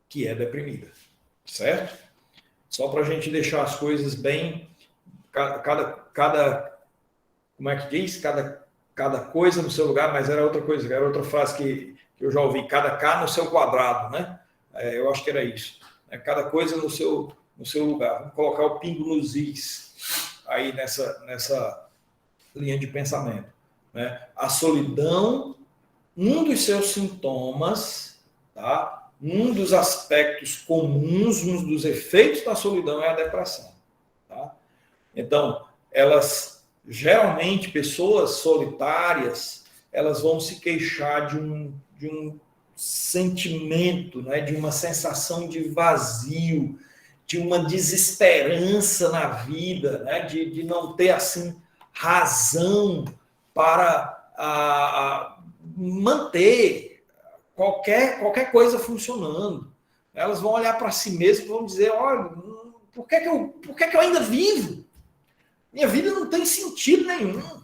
que é deprimida, certo? Só para a gente deixar as coisas bem... como é que diz? Cada coisa no seu lugar, mas era outra coisa, era outra frase que eu já ouvi, cada K no seu quadrado, né? Eu acho que era isso. Cada coisa no seu lugar. Vamos colocar o pingo nos is aí nessa linha de pensamento. Né? A solidão, um dos seus sintomas, tá? Um dos aspectos comuns, um dos efeitos da solidão é a depressão. Tá? Então, geralmente, pessoas solitárias, elas vão se queixar de um sentimento, né? De uma sensação de vazio, de uma desesperança na vida, né? De não ter, assim, razão para manter qualquer coisa funcionando. Elas vão olhar para si mesmas e vão dizer, olha, por que eu ainda vivo? Minha vida não tem sentido nenhum.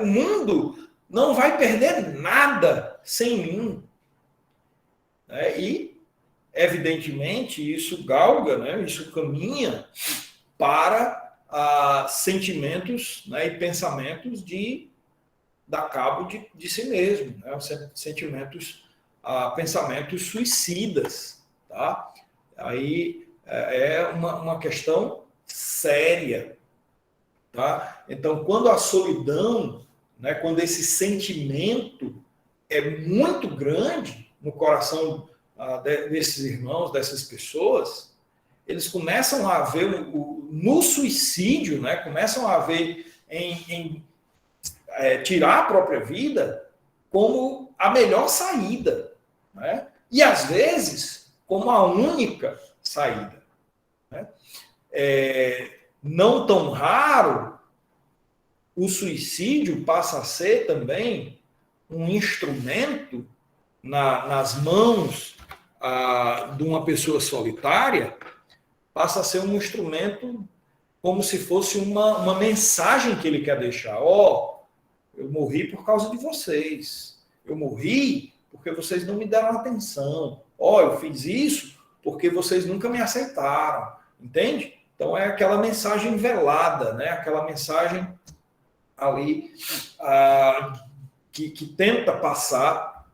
O mundo não vai perder nada sem mim. E, evidentemente, isso galga, né? Isso caminha para sentimentos, né? E pensamentos de dar cabo de si mesmo, né? Pensamentos suicidas. Tá? Aí é uma questão séria. Tá? Então, quando a solidão, né, quando esse sentimento é muito grande no coração desses irmãos, dessas pessoas, eles começam a ver no suicídio, né, começam a ver em tirar a própria vida como a melhor saída. Né? E, às vezes, como a única saída. Né? Não tão raro, o suicídio passa a ser também um instrumento nas mãos de uma pessoa solitária, passa a ser um instrumento como se fosse uma mensagem que ele quer deixar. Eu morri por causa de vocês. Eu morri porque vocês não me deram atenção. Eu fiz isso porque vocês nunca me aceitaram. Entende? Então, é aquela mensagem velada, né? Aquela mensagem ali que tenta passar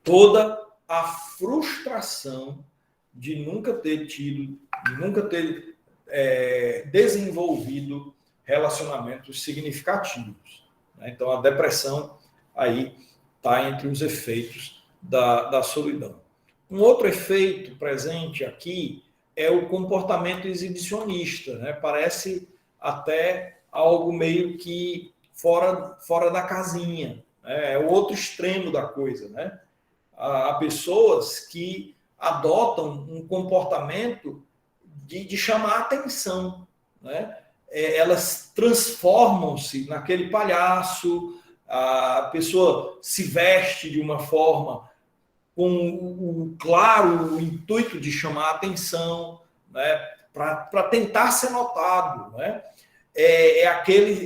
toda a frustração de nunca ter desenvolvido relacionamentos significativos. Né? Então, a depressão aí está entre os efeitos da solidão. Um outro efeito presente aqui é o comportamento exibicionista, né? Parece até algo meio que fora da casinha, né? É o outro extremo da coisa, né? Há pessoas que adotam um comportamento de chamar atenção, né? Elas transformam-se naquele palhaço, a pessoa se veste de uma forma com o claro intuito de chamar atenção, né? Para tentar ser notado, né?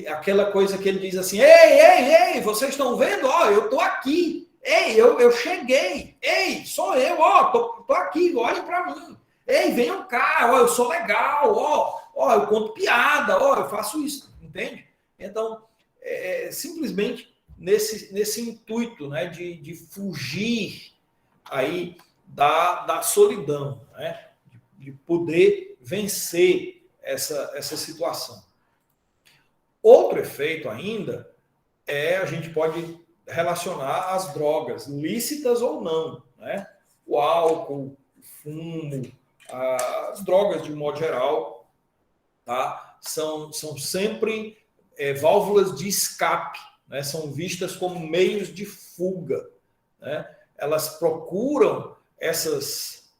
Aquela coisa que ele diz assim: ei, vocês estão vendo? Ó, eu estou aqui. Ei, eu cheguei. Ei, sou eu. Ó, tô aqui. Olhem para mim. Ei, venham cá. Ó, eu sou legal. Ó, eu conto piada. Ó, eu faço isso. Entende? Então, simplesmente nesse intuito, né, de fugir aí da solidão, né, de poder vencer essa situação. Outro efeito ainda a gente pode relacionar as drogas, lícitas ou não, né? O álcool, o fumo, as drogas de modo geral, tá? São sempre válvulas de escape, né? São vistas como meios de fuga, né? Elas procuram essas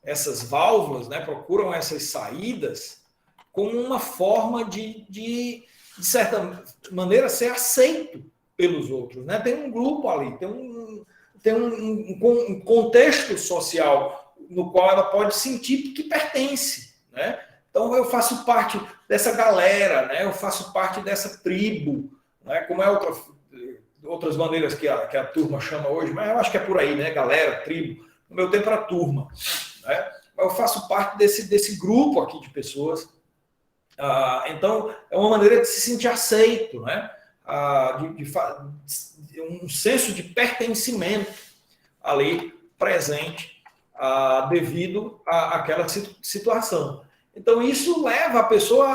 válvulas, né? Procuram essas saídas como uma forma de certa maneira, ser aceito pelos outros, né? Tem um grupo ali, tem um contexto social no qual ela pode sentir que pertence, né? Então, eu faço parte dessa galera, né? Eu faço parte dessa tribo, né? Como outras maneiras que a turma chama hoje, mas eu acho que é por aí, né? Galera, tribo. No meu tempo era turma, né? Eu faço parte desse grupo aqui de pessoas. Então, é uma maneira de se sentir aceito, né? De um senso de pertencimento ali presente devido àquela situação. Então, isso leva a pessoa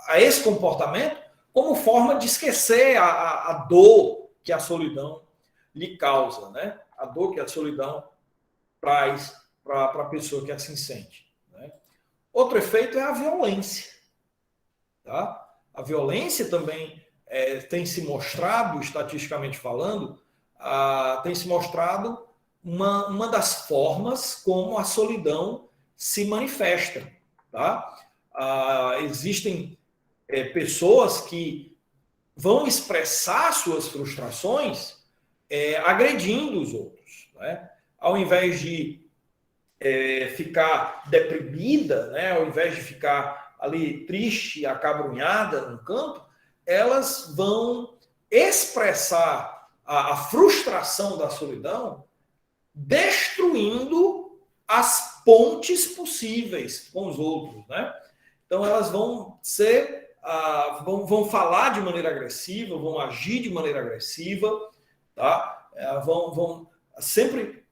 a esse comportamento como forma de esquecer a dor que a solidão lhe causa, né? A dor que a solidão traz para a pessoa que assim sente, né? Outro efeito é a violência. Tá? A violência também tem se mostrado, estatisticamente falando, tem se mostrado uma das formas como a solidão se manifesta. Tá? Existem pessoas que vão expressar suas frustrações agredindo os outros, né? Ao invés de ficar deprimida, né? Ao invés de ficar ali triste, acabrunhada no canto, elas vão expressar a frustração da solidão, destruindo as pontes possíveis com os outros, né? Então elas vão vão falar de maneira agressiva, vão agir de maneira agressiva, tá? Vão sempre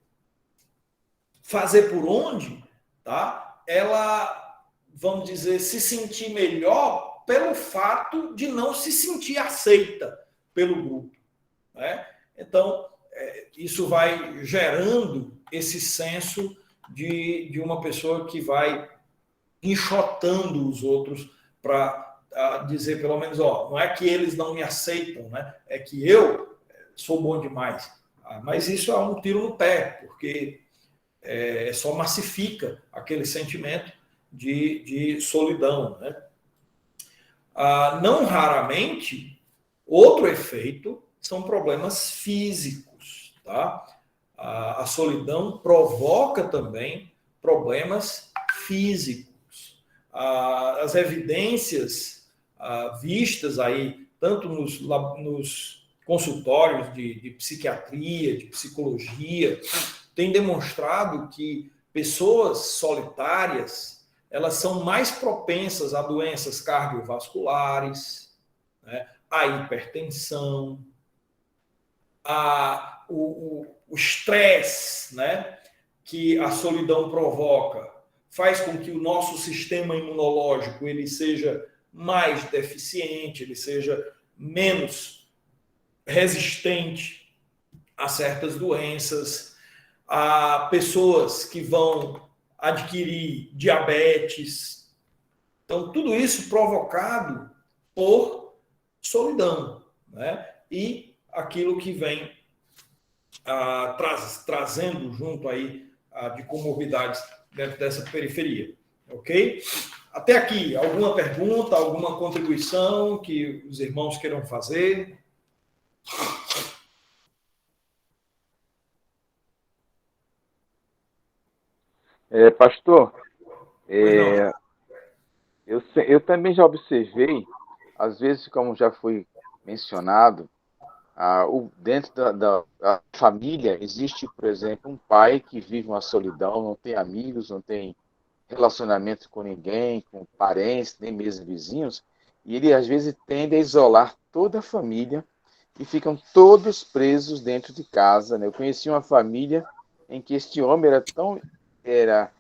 fazer por onde, tá? Ela, vamos dizer, se sentir melhor pelo fato de não se sentir aceita pelo grupo, né? Então, isso vai gerando esse senso de uma pessoa que vai enxotando os outros para dizer, pelo menos, não é que eles não me aceitam, né? É que eu sou bom demais. Mas isso é um tiro no pé, porque só massifica aquele sentimento de solidão, né? Não raramente, outro efeito são problemas físicos, tá? A solidão provoca também problemas físicos. As evidências vistas aí, tanto nos consultórios de psiquiatria, de psicologia, têm demonstrado que pessoas solitárias elas são mais propensas a doenças cardiovasculares, né, a hipertensão, o estresse, né, que a solidão provoca, faz com que o nosso sistema imunológico ele seja mais deficiente, ele seja menos resistente a certas doenças, a pessoas que vão adquirir diabetes. Então, tudo isso provocado por solidão, né? E aquilo que vem trazendo junto aí de comorbidades dentro dessa periferia. Ok? Até aqui, alguma pergunta, alguma contribuição que os irmãos queiram fazer? Pastor, Pois não. eu também já observei, às vezes, como já foi mencionado, dentro da família existe, por exemplo, um pai que vive uma solidão, não tem amigos, não tem relacionamento com ninguém, com parentes, nem mesmo vizinhos, e ele às vezes tende a isolar toda a família e ficam todos presos dentro de casa, né? Eu conheci uma família em que este homem era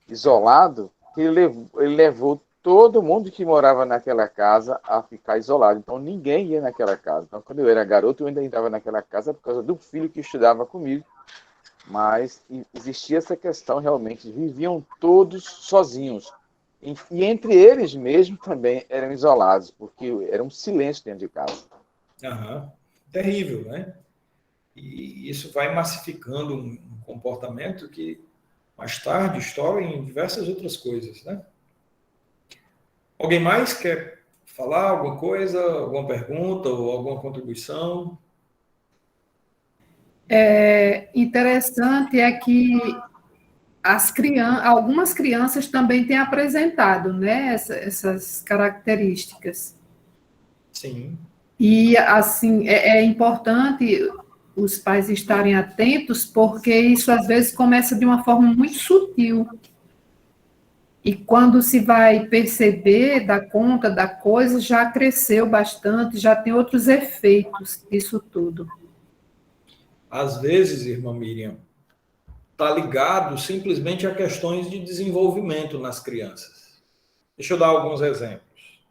isolado, que ele levou todo mundo que morava naquela casa a ficar isolado. Então ninguém ia naquela casa. Então quando eu era garoto eu ainda entrava naquela casa por causa do filho que estudava comigo, mas existia essa questão realmente, viviam todos sozinhos. E entre eles mesmo também eram isolados, porque era um silêncio dentro de casa. Aham. Terrível, né? E isso vai massificando um comportamento que mais tarde estoura em diversas outras coisas, né? Alguém mais quer falar alguma coisa, alguma pergunta ou alguma contribuição? Interessante é que algumas crianças também têm apresentado, né, essas características. Sim. E, assim, é importante os pais estarem atentos, porque isso, às vezes, começa de uma forma muito sutil. E quando se vai perceber, dar conta da coisa, já cresceu bastante, já tem outros efeitos disso tudo. Às vezes, irmã Miriam, está ligado simplesmente a questões de desenvolvimento nas crianças. Deixa eu dar alguns exemplos.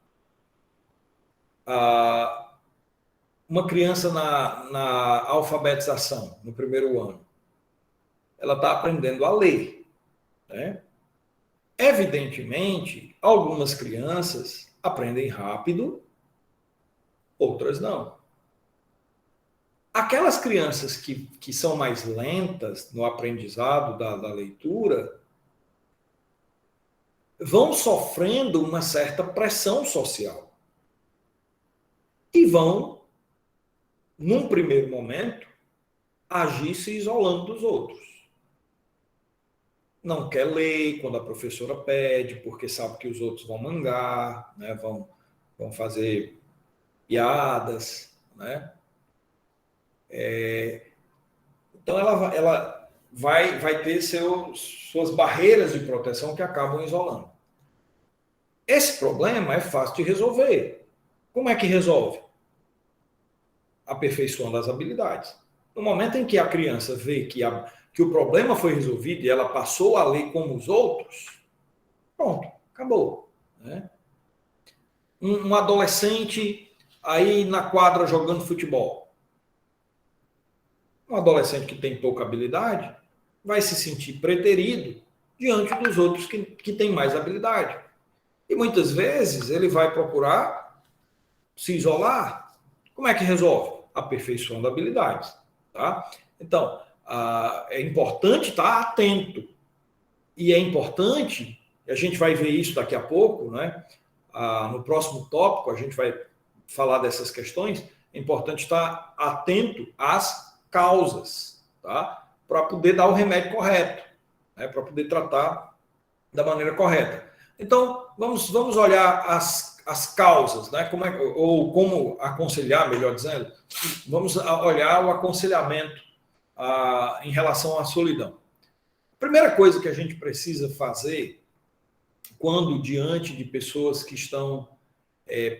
Uma criança na alfabetização, no primeiro ano, ela está aprendendo a ler, né? Evidentemente, algumas crianças aprendem rápido, outras não. Aquelas crianças que são mais lentas no aprendizado da leitura vão sofrendo uma certa pressão social e vão, num primeiro momento, agir se isolando dos outros. Não quer ler quando a professora pede, porque sabe que os outros vão mangar, né? vão fazer piadas, né? Então ela vai ter suas barreiras de proteção que acabam isolando. Esse problema é fácil de resolver. Como é que resolve? Aperfeiçoando as habilidades. No momento em que a criança vê que o problema foi resolvido e ela passou a ler como os outros, pronto, acabou. Né? Um adolescente aí na quadra jogando futebol. Um adolescente que tem pouca habilidade vai se sentir preterido diante dos outros que têm mais habilidade. E muitas vezes ele vai procurar se isolar. Como é que resolve? Aperfeiçoando habilidades. Tá? Então, é importante estar atento. E é importante, a gente vai ver isso daqui a pouco, né? No próximo tópico a gente vai falar dessas questões, é importante estar atento às causas, tá? Para poder dar o remédio correto, né? Para poder tratar da maneira correta. Então, vamos olhar as causas, né? Como aconselhar, melhor dizendo, vamos olhar o aconselhamento em relação à solidão. A primeira coisa que a gente precisa fazer quando diante de pessoas que estão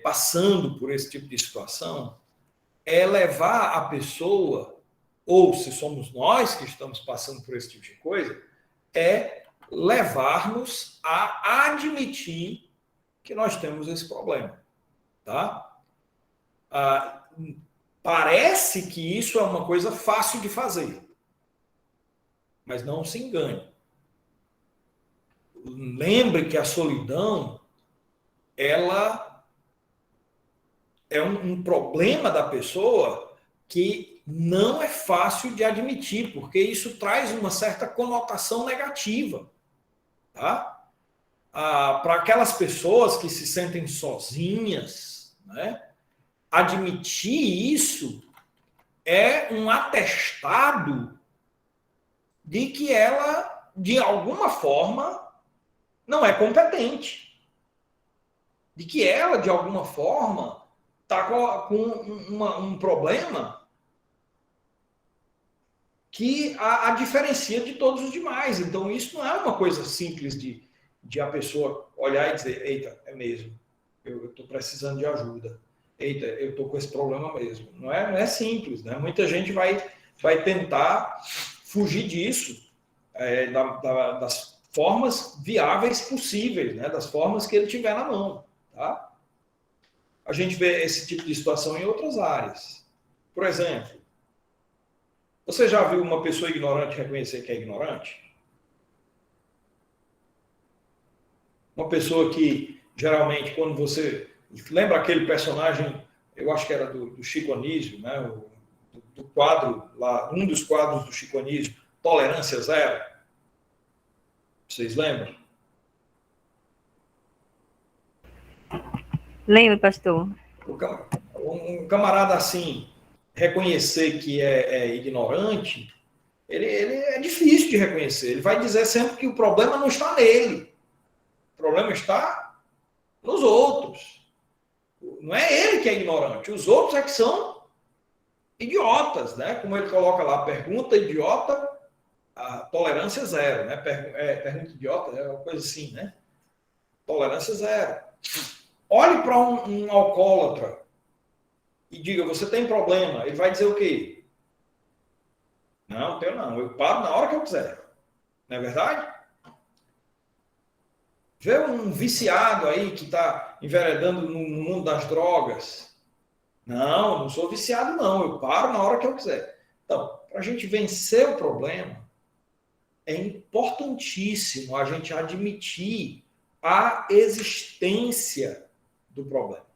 passando por esse tipo de situação é levar a pessoa, ou se somos nós que estamos passando por esse tipo de coisa, é levar-nos a admitir que nós temos esse problema. Tá? Parece que isso é uma coisa fácil de fazer, mas não se engane. Lembre que a solidão, ela é um problema da pessoa que não é fácil de admitir, porque isso traz uma certa conotação negativa, tá? Para aquelas pessoas que se sentem sozinhas, né? Admitir isso é um atestado de que ela, de alguma forma, não é competente. De que ela, de alguma forma, está com um problema que a diferencia de todos os demais. Então, isso não é uma coisa simples de a pessoa olhar e dizer, eita, é mesmo, eu estou precisando de ajuda. Eita, eu estou com esse problema mesmo. Não é simples, né? Muita gente vai tentar fugir disso, das formas viáveis possíveis, né? Das formas que ele tiver na mão, tá? A gente vê esse tipo de situação em outras áreas. Por exemplo, você já viu uma pessoa ignorante reconhecer que é ignorante? Uma pessoa que, geralmente, quando você... Lembra aquele personagem, eu acho que era do Chico Anísio, né? Do quadro, lá, um dos quadros do Chico Anísio, Tolerância Zero? Vocês lembram? Lembro, pastor. Um camarada assim, reconhecer que é ignorante, ele é difícil de reconhecer. Ele vai dizer sempre que o problema não está nele. O problema está nos outros. Não é ele que é ignorante. Os outros é que são idiotas, né? Como ele coloca lá, pergunta idiota, a tolerância zero, né? Pergunta idiota é uma coisa assim, né? Tolerância zero. Olhe para um alcoólatra e diga, você tem problema. Ele vai dizer o quê? Não tenho não. Eu paro na hora que eu quiser. Não é verdade? Vê um viciado aí que está enveredando no mundo das drogas. Não sou viciado não. Eu paro na hora que eu quiser. Então, para a gente vencer o problema, é importantíssimo a gente admitir a existência do problema,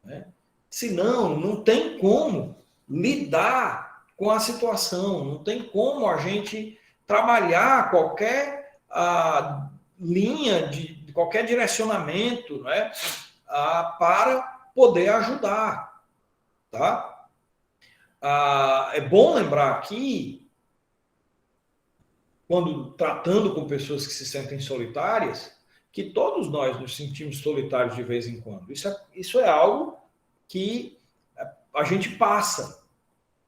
né? Senão, não tem como lidar com a situação, não tem como a gente trabalhar qualquer linha, de qualquer direcionamento, né? Para poder ajudar. Tá? É bom lembrar aqui, quando tratando com pessoas que se sentem solitárias, que todos nós nos sentimos solitários de vez em quando. Isso é algo que a gente passa.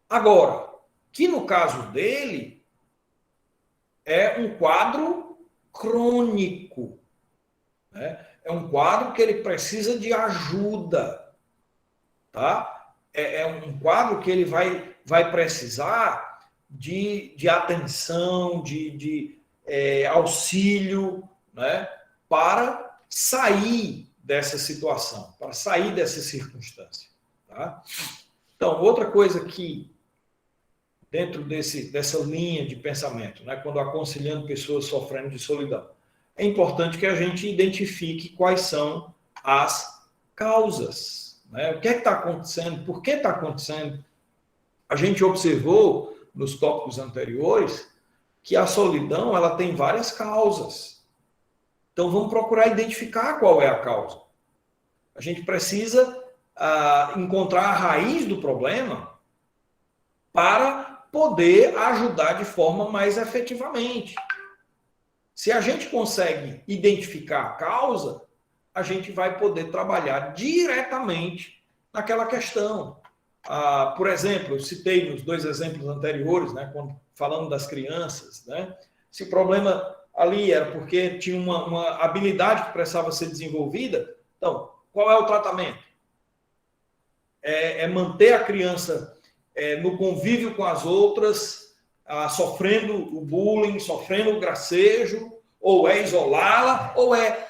Agora, que no caso dele, é um quadro crônico, né? É um quadro que ele precisa de ajuda, tá? É um quadro que ele vai precisar de atenção, de auxílio, né? Para sair dessa situação, para sair dessa circunstância, tá? Então, outra coisa que, dentro dessa linha de pensamento, né, quando aconselhando pessoas sofrendo de solidão, é importante que a gente identifique quais são as causas, né? O que é que está acontecendo? Por que está acontecendo? A gente observou nos tópicos anteriores que a solidão ela tem várias causas. Então, vamos procurar identificar qual é a causa. A gente precisa encontrar a raiz do problema para poder ajudar de forma mais efetivamente. Se a gente consegue identificar a causa, a gente vai poder trabalhar diretamente naquela questão. Por exemplo, eu citei nos 2 exemplos anteriores, né, falando das crianças, né, se o problema ali era porque tinha uma habilidade que precisava ser desenvolvida, então, qual é o tratamento? É manter a criança no convívio com as outras, sofrendo o bullying, sofrendo o gracejo, ou é isolá-la, ou é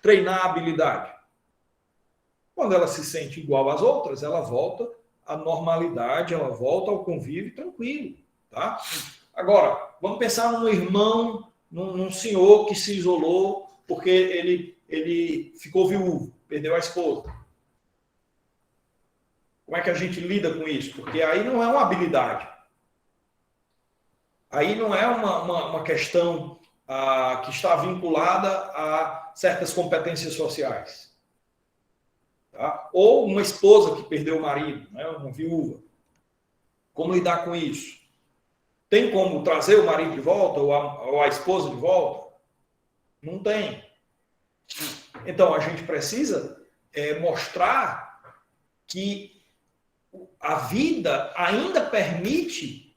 treinar a habilidade. Quando ela se sente igual às outras, ela volta à normalidade, ela volta ao convívio tranquilo, tá? Agora, vamos pensar num irmão, num senhor que se isolou porque ele ficou viúvo, perdeu a esposa. Como é que a gente lida com isso? Porque aí não é uma habilidade. Aí não é uma questão que está vinculada a certas competências sociais. Tá? Ou uma esposa que perdeu o marido, né? Uma viúva. Como lidar com isso? Tem como trazer o marido de volta ou a esposa de volta? Não tem. Então, a gente precisa mostrar que a vida ainda permite,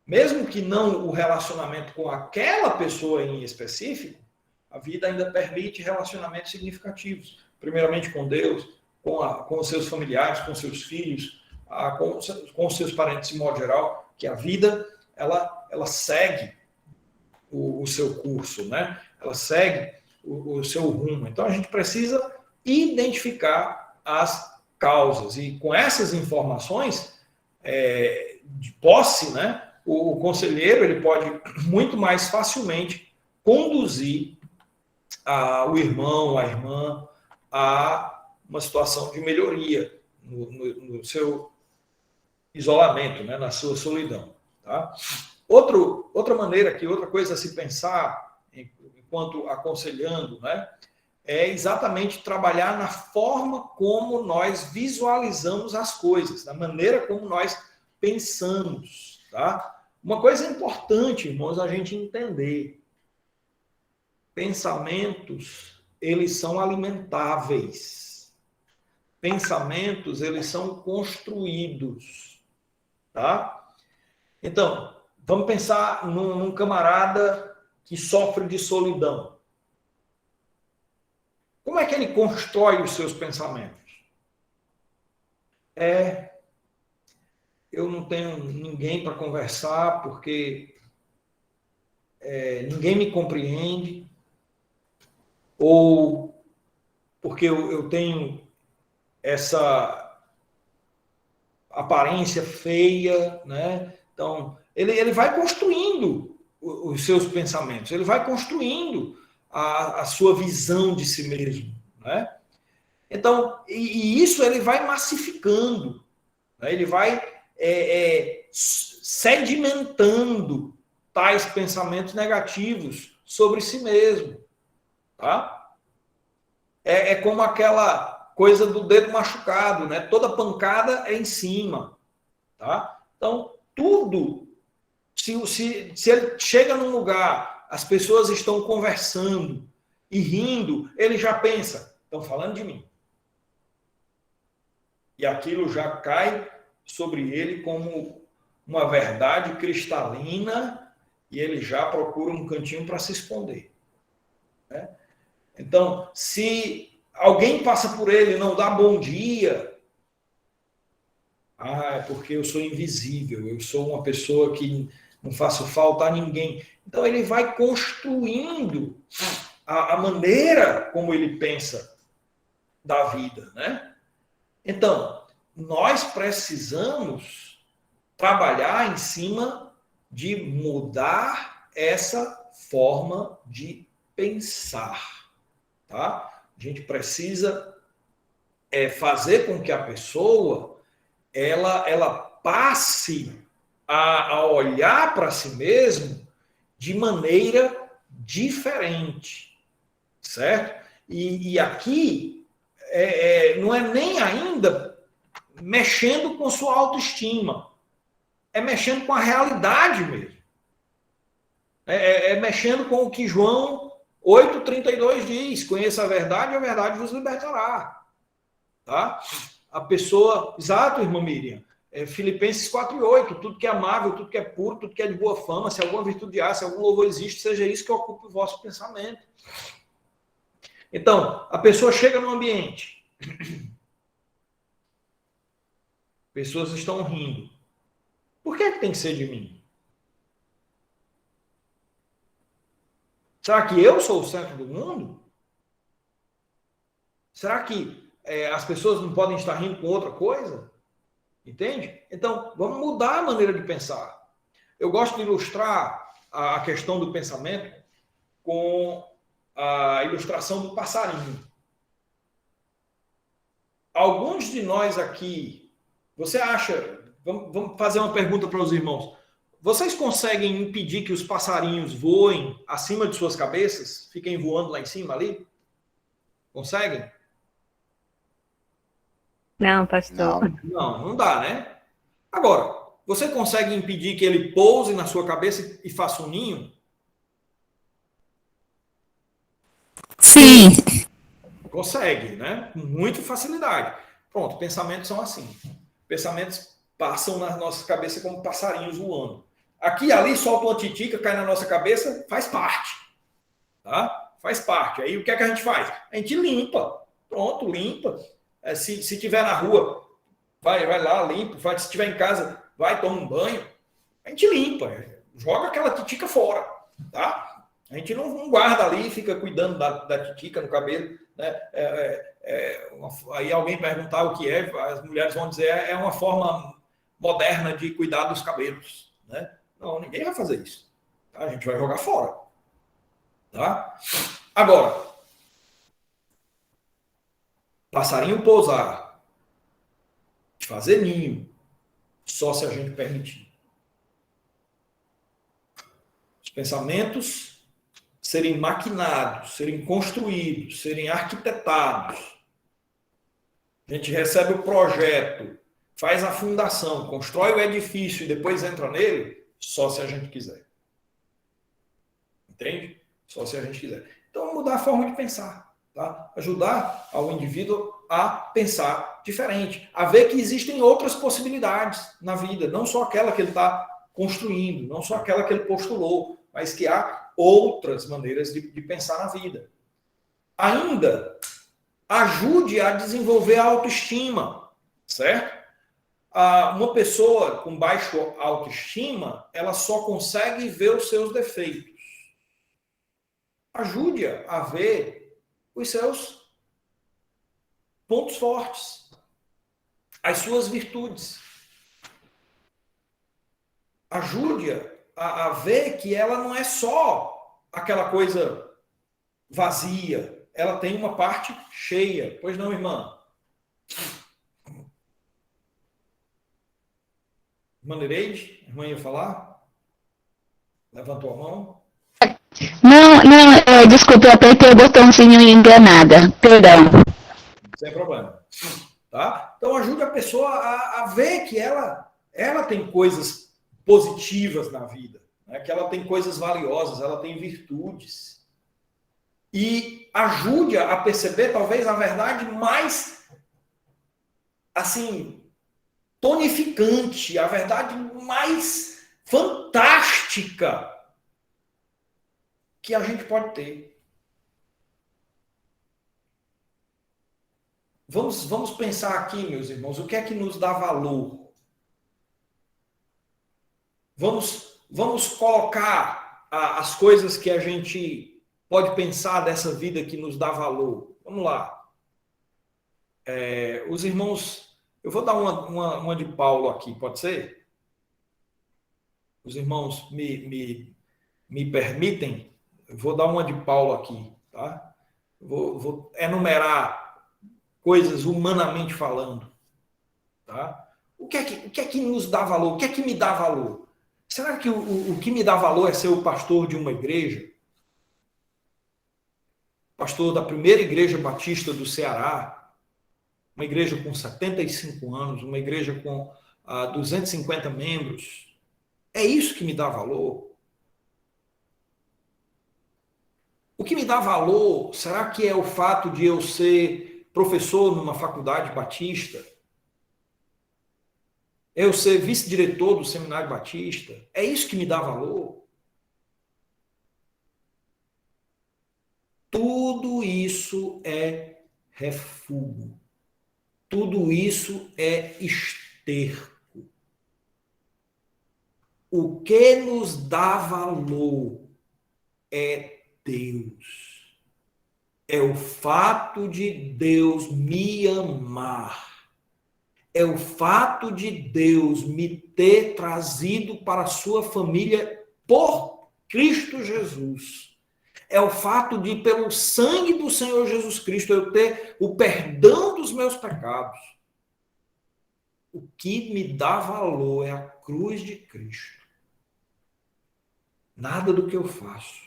mesmo que não o relacionamento com aquela pessoa em específico, a vida ainda permite relacionamentos significativos. Primeiramente com Deus, com os seus familiares, com seus filhos, com os seus parentes de modo geral, que a vida ela segue o seu curso, né? Ela segue o seu rumo. Então, a gente precisa identificar as causas. E com essas informações de posse, né, o conselheiro ele pode muito mais facilmente conduzir o irmão, a irmã, a uma situação de melhoria no seu isolamento, né, na sua solidão. Tá? Outra maneira aqui, outra coisa a se pensar enquanto aconselhando, né, é exatamente trabalhar na forma como nós visualizamos as coisas, na maneira como nós pensamos. Tá? Uma coisa importante, irmãos, a gente entender. Pensamentos, eles são alimentáveis. Pensamentos, eles são construídos. Tá? Então, vamos pensar num camarada que sofre de solidão. Como é que ele constrói os seus pensamentos? Eu não tenho ninguém para conversar porque ninguém me compreende, ou porque eu tenho essa aparência feia, né? Então, ele vai construindo os seus pensamentos, ele vai construindo a sua visão de si mesmo, né? Então, e isso ele vai massificando, né? Ele vai sedimentando tais pensamentos negativos sobre si mesmo, tá? É como aquela coisa do dedo machucado, né? Toda pancada é em cima, tá? Então, tudo, se ele chega num lugar, as pessoas estão conversando e rindo, ele já pensa, estão falando de mim. E aquilo já cai sobre ele como uma verdade cristalina e ele já procura um cantinho para se esconder. Né? Então, se alguém passa por ele e não dá bom dia, é porque eu sou invisível, eu sou uma pessoa que não faço falta a ninguém. Então, ele vai construindo a maneira como ele pensa da vida, né? Então, nós precisamos trabalhar em cima de mudar essa forma de pensar, tá? A gente precisa fazer com que a pessoa ela passe a olhar para si mesmo de maneira diferente, certo? E aqui não é nem ainda mexendo com sua autoestima, é mexendo com a realidade mesmo. É mexendo com o que João 8,32 diz: conheça a verdade vos libertará. Tá? A pessoa, exato, irmã Miriam, Filipenses 4,8, tudo que é amável, tudo que é puro, tudo que é de boa fama, se alguma virtude há, se algum louvor existe, seja isso que ocupe o vosso pensamento. Então, a pessoa chega no ambiente, pessoas estão rindo. Por que tem que ser de mim? Será que eu sou o centro do mundo? Será que as pessoas não podem estar rindo com outra coisa? Entende? Então, vamos mudar a maneira de pensar. Eu gosto de ilustrar a questão do pensamento com a ilustração do passarinho. Alguns de nós aqui Você acha... Vamos fazer uma pergunta para os irmãos. Vocês conseguem impedir que os passarinhos voem acima de suas cabeças? Fiquem voando lá em cima ali? Conseguem? Não, pastor. Não dá, né? Agora, você consegue impedir que ele pouse na sua cabeça e faça um ninho? Sim. Consegue, né? Com muita facilidade. Pronto, pensamentos são assim. Pensamentos passam na nossa cabeça como passarinhos voando. Aqui e ali solta uma titica, cai na nossa cabeça, faz parte. Tá? Faz parte. Aí o que é que a gente faz? A gente limpa. Pronto, limpa. Se tiver na rua, vai lá, limpa. Se tiver em casa, vai, toma um banho. A gente limpa. Joga aquela titica fora. Tá? A gente não guarda ali e fica cuidando da titica no cabelo. Né? Aí alguém perguntar o que é, as mulheres vão dizer é uma forma moderna de cuidar dos cabelos. Né? Não, ninguém vai fazer isso. Tá? A gente vai jogar fora. Tá? Agora, passarinho pousar, fazer ninho, só se a gente permitir. Os pensamentos serem maquinados, serem construídos, serem arquitetados. A gente recebe o projeto, faz a fundação, constrói o edifício e depois entra nele, só se a gente quiser. Entende? Só se a gente quiser. Então, mudar a forma de pensar. Tá? Ajudar ao indivíduo a pensar diferente. A ver que existem outras possibilidades na vida. Não só aquela que ele está construindo, não só aquela que ele postulou, mas que há outras maneiras de pensar na vida. Ainda, ajude a desenvolver a autoestima. Certo? Uma pessoa com baixa autoestima, ela só consegue ver os seus defeitos. Ajude-a a ver os seus pontos fortes, as suas virtudes. Ajude-a a ver que ela não é só aquela coisa vazia, ela tem uma parte cheia. Pois não, irmã? Irmã Nereide, a irmã ia falar? Levantou a mão. Não, desculpa, eu apertei o botãozinho enganada. Perdão. Sem problema. Tá? Então, ajude a pessoa a ver que ela tem coisas positivas na vida, né? Que ela tem coisas valiosas, ela tem virtudes. E ajude-a a perceber, talvez, a verdade mais, assim, tonificante, a verdade mais fantástica que a gente pode ter. Vamos pensar aqui, meus irmãos, o que é que nos dá valor? Vamos colocar as coisas que a gente pode pensar dessa vida que nos dá valor. Vamos lá. Os irmãos, eu vou dar uma de Paulo aqui, pode ser? Os irmãos me permitem? Eu vou dar uma de Paulo aqui, tá? Vou enumerar coisas humanamente falando, tá? O que é que nos dá valor? O que é que me dá valor? Será que o que me dá valor é ser o pastor de uma igreja? Pastor da primeira igreja batista do Ceará, uma igreja com 75 anos, uma igreja com 250 membros. É isso que me dá valor? O que me dá valor, será que é o fato de eu ser professor numa faculdade batista? Eu ser vice-diretor do Seminário Batista? É isso que me dá valor? Tudo isso é refúgio. Tudo isso é esterco. O que nos dá valor é Deus. É o fato de Deus me amar. É o fato de Deus me ter trazido para a sua família por Cristo Jesus. É o fato de, pelo sangue do Senhor Jesus Cristo, eu ter o perdão dos meus pecados. o que me dá valor é a cruz de Cristo. Nada do que eu faço,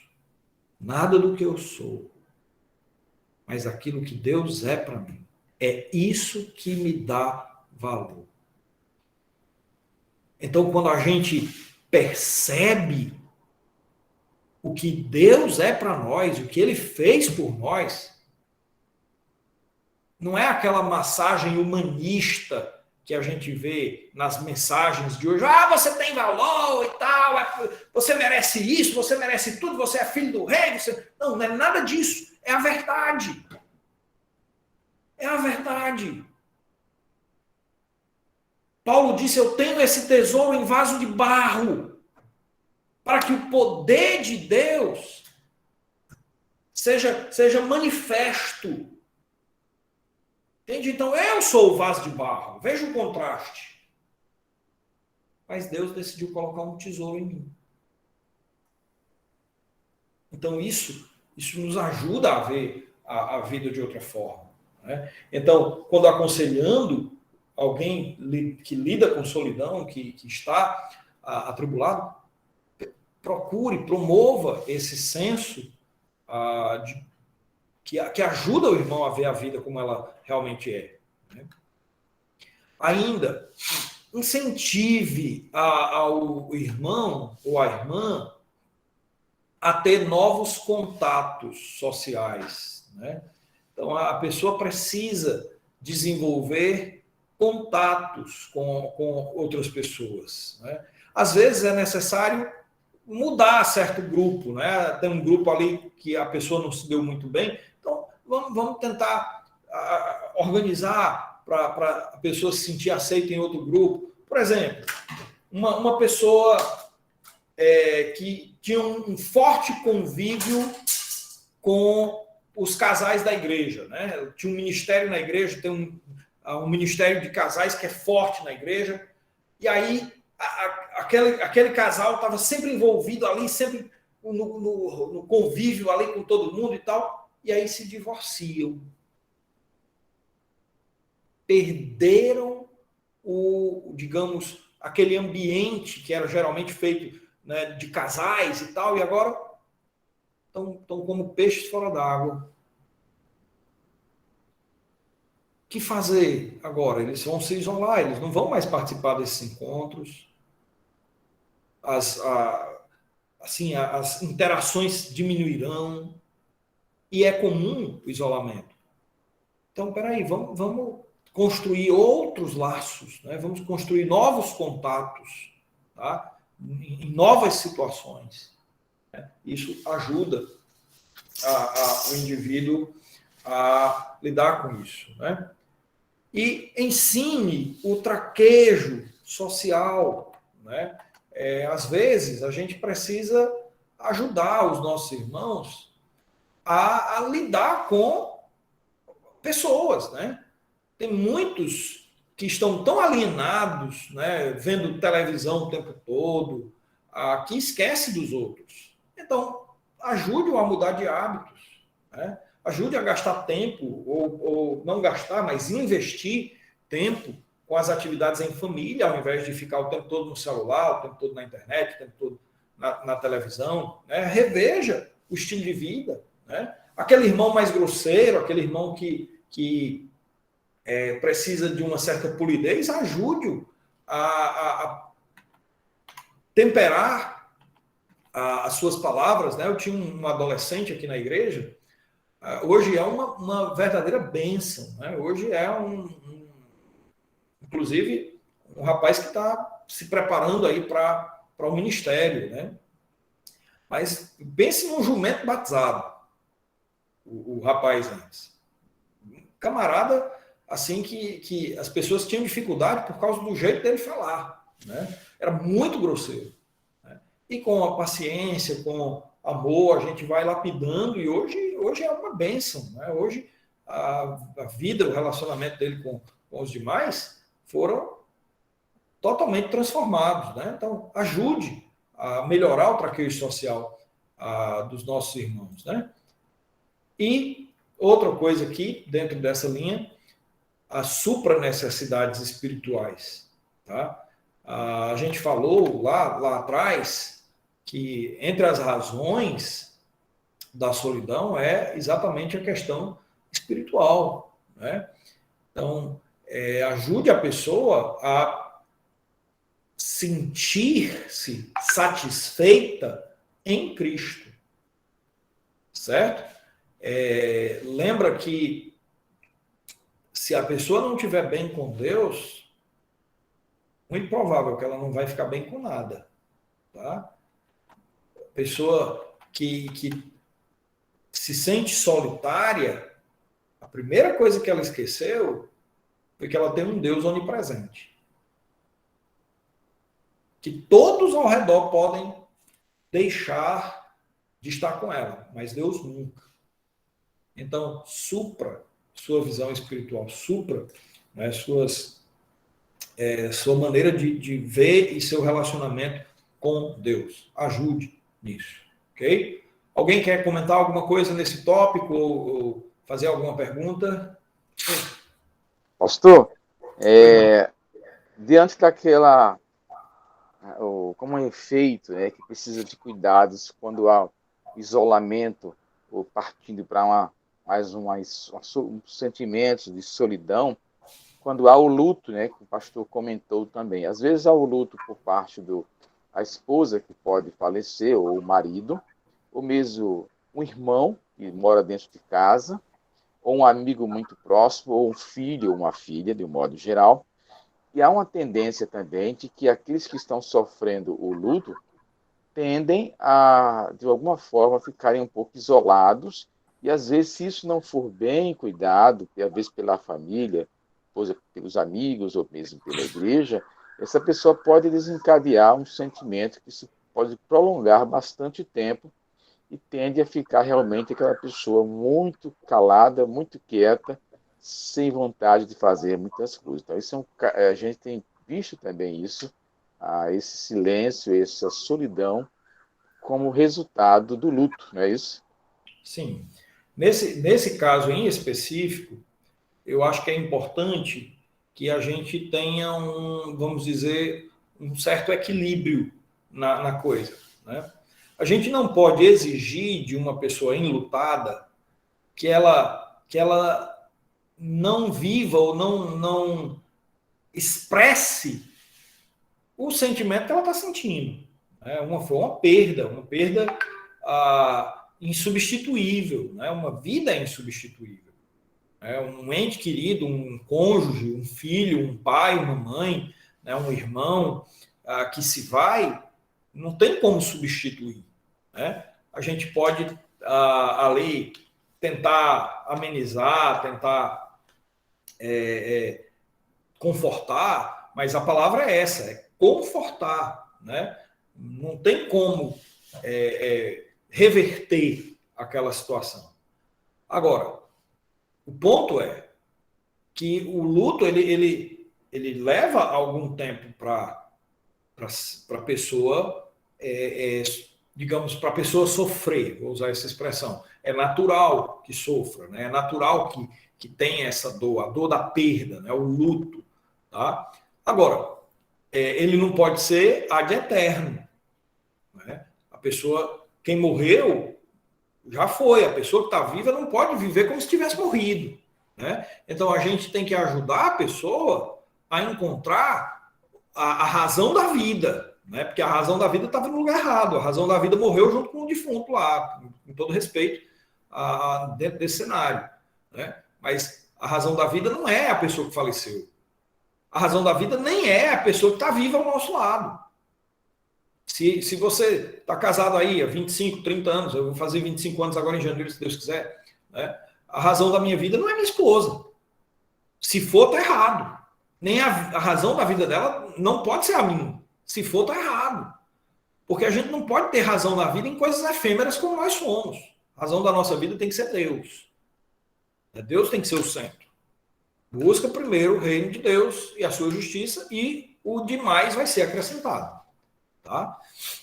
nada do que eu sou, mas aquilo que Deus é para mim. É isso que me dá valor. Então, quando a gente percebe o que Deus é para nós, o que Ele fez por nós, não é aquela massagem humanista que a gente vê nas mensagens de hoje. Ah, você tem valor e tal, você merece isso, você merece tudo, você é filho do rei. Você... Não, não é nada disso. É a verdade. É a verdade. Paulo disse, eu tenho esse tesouro em vaso de barro, para que o poder de Deus seja manifesto. Entende? Então, eu sou o vaso de barro. Veja o contraste. Mas Deus decidiu colocar um tesouro em mim. Então, isso nos ajuda a ver a vida de outra forma. Né? Então, quando aconselhando alguém que lida com solidão, que está atribulado, procure, promova esse senso que ajuda o irmão a ver a vida como ela realmente é. Né? Ainda, incentive ao irmão ou à irmã a ter novos contatos sociais. Né? Então, a pessoa precisa desenvolver contatos com outras pessoas. Né? Às vezes é necessário mudar certo grupo, né? Tem um grupo ali que a pessoa não se deu muito bem, então vamos tentar organizar para a pessoa se sentir aceita em outro grupo. Por exemplo, uma pessoa que tinha um forte convívio com os casais da igreja, né? Tinha um ministério na igreja, tem um ministério de casais que é forte na igreja, e aí aquele casal estava sempre envolvido ali, sempre no convívio ali com todo mundo e tal, e aí se divorciam. Perderam digamos, aquele ambiente que era geralmente feito, né, de casais e tal, e agora estão como peixes fora d'água. O que fazer agora? Eles vão se isolar, eles não vão mais participar desses encontros. As interações diminuirão e é comum o isolamento. Então, peraí, vamos construir outros laços, né? Vamos construir novos contatos, tá? Em novas situações. Né? Isso ajuda o indivíduo a lidar com isso, né? E ensine o traquejo social, né? Às vezes, a gente precisa ajudar os nossos irmãos a lidar com pessoas, né? Tem muitos que estão tão alienados, né, vendo televisão o tempo todo, que esquece dos outros. Então, ajude-o a mudar de hábitos, né? Ajude a gastar tempo, ou não gastar, mas investir tempo com as atividades em família, ao invés de ficar o tempo todo no celular, o tempo todo na internet, o tempo todo na televisão. Né? Reveja o estilo de vida. Né? Aquele irmão mais grosseiro, aquele irmão que precisa de uma certa polidez, ajude-o a temperar as suas palavras. Né? Eu tinha um adolescente aqui na igreja. Hoje é uma verdadeira bênção. Né? Hoje é inclusive, um rapaz que está se preparando aí para o ministério. Né? Mas pense num jumento batizado, o rapaz antes. Camarada, assim, que as pessoas tinham dificuldade por causa do jeito dele falar. Né? Era muito grosseiro. Né? E com a paciência, com amor, a gente vai lapidando, e hoje é uma bênção. Né? Hoje, a vida, o relacionamento dele com os demais foram totalmente transformados. Né? Então, ajude a melhorar o traquejo social dos nossos irmãos. Né? E outra coisa aqui, dentro dessa linha, as supra-necessidades espirituais. Tá? A gente falou lá atrás que entre as razões da solidão é exatamente a questão espiritual. Né? Então, ajude a pessoa a sentir-se satisfeita em Cristo. Certo? Lembra que se a pessoa não estiver bem com Deus, muito provável que ela não vai ficar bem com nada. Tá? A pessoa que se sente solitária, a primeira coisa que ela esqueceu foi que ela tem um Deus onipresente. Que todos ao redor podem deixar de estar com ela, mas Deus nunca. Então, supra sua visão espiritual, supra, né, sua maneira de ver e seu relacionamento com Deus. Ajude nisso, ok? Alguém quer comentar alguma coisa nesse tópico ou fazer alguma pergunta? Pastor, diante daquela, como um efeito, que precisa de cuidados quando há isolamento ou partindo para um sentimento de solidão, quando há o luto, que o pastor comentou também. Às vezes há o luto por parte da esposa que pode falecer, ou o marido, ou mesmo um irmão que mora dentro de casa, ou um amigo muito próximo, ou um filho ou uma filha, de um modo geral. E há uma tendência também de que aqueles que estão sofrendo o luto tendem a, de alguma forma, ficarem um pouco isolados, e às vezes, se isso não for bem cuidado, às vezes pela família, pelos amigos, ou mesmo pela igreja, essa pessoa pode desencadear um sentimento que se pode prolongar bastante tempo e tende a ficar realmente aquela pessoa muito calada, muito quieta, sem vontade de fazer muitas coisas. Então, a gente tem visto também isso, esse silêncio, essa solidão, como resultado do luto, não é isso? Sim. Nesse caso em específico, eu acho que é importante que a gente tenha vamos dizer, um certo equilíbrio na coisa. Né? A gente não pode exigir de uma pessoa enlutada que ela não viva ou não expresse o sentimento que ela está sentindo. Foi uma perda insubstituível, né? Uma vida insubstituível. Um ente querido, um cônjuge, um filho, um pai, uma mãe, né? Um irmão que se vai, não tem como substituir. Né? A gente pode ali tentar amenizar, tentar confortar, mas a palavra é essa, é confortar. Né? Não tem como reverter aquela situação. Agora, o ponto é que o luto ele leva algum tempo para a pessoa, digamos, para a pessoa sofrer, vou usar essa expressão. É natural que sofra, né? É natural que tenha essa dor, a dor da perda, né? O luto. Tá? Agora, ele não pode ser ad eterno. Né? A pessoa, quem morreu, já foi. A pessoa que está viva não pode viver como se tivesse morrido. Né? Então, a gente tem que ajudar a pessoa a encontrar a razão da vida. Né? Porque a razão da vida estava no lugar errado. A razão da vida morreu junto com o defunto lá, com todo respeito, dentro desse cenário. Né? Mas a razão da vida não é a pessoa que faleceu. A razão da vida nem é a pessoa que está viva ao nosso lado. Se você está casado aí há 25, 30 anos, eu vou fazer 25 anos agora em janeiro, se Deus quiser, né? A razão da minha vida não é minha esposa. Se for, está errado. Nem a razão da vida dela não pode ser a minha. Se for, está errado. Porque a gente não pode ter razão na vida em coisas efêmeras como nós somos. A razão da nossa vida tem que ser Deus. Deus tem que ser o centro. Busca primeiro o reino de Deus e a sua justiça, e o demais vai ser acrescentado. Tá?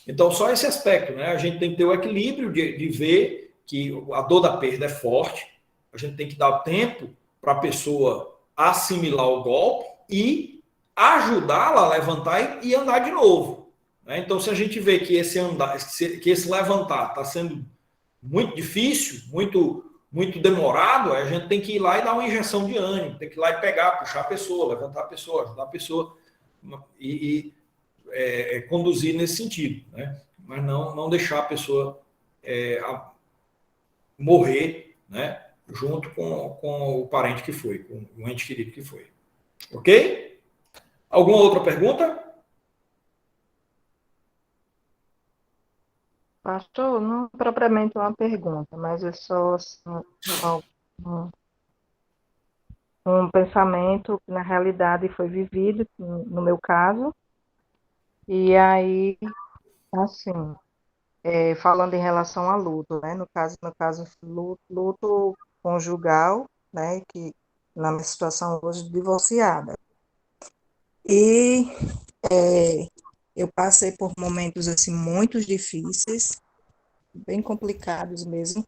Então, só esse aspecto, né? A gente tem que ter o equilíbrio de ver que a dor da perda é forte, a gente tem que dar tempo para a pessoa assimilar o golpe e ajudá-la a levantar e andar de novo. Né? Então, se a gente vê que esse levantar está sendo muito difícil, muito demorado, a gente tem que ir lá e dar uma injeção de ânimo, tem que ir lá e pegar, puxar a pessoa, levantar a pessoa, ajudar a pessoa e conduzir nesse sentido, né? Mas não deixar a pessoa morrer, né? Junto com o parente que foi, com o ente querido que foi. Ok? Alguma outra pergunta? Pastor, não propriamente uma pergunta, mas é só assim, um pensamento que na realidade foi vivido, no meu caso, e aí, assim, falando em relação a luto, né? No caso, luto conjugal, né? Que na minha situação hoje, divorciada. E eu passei por momentos assim muito difíceis, bem complicados mesmo,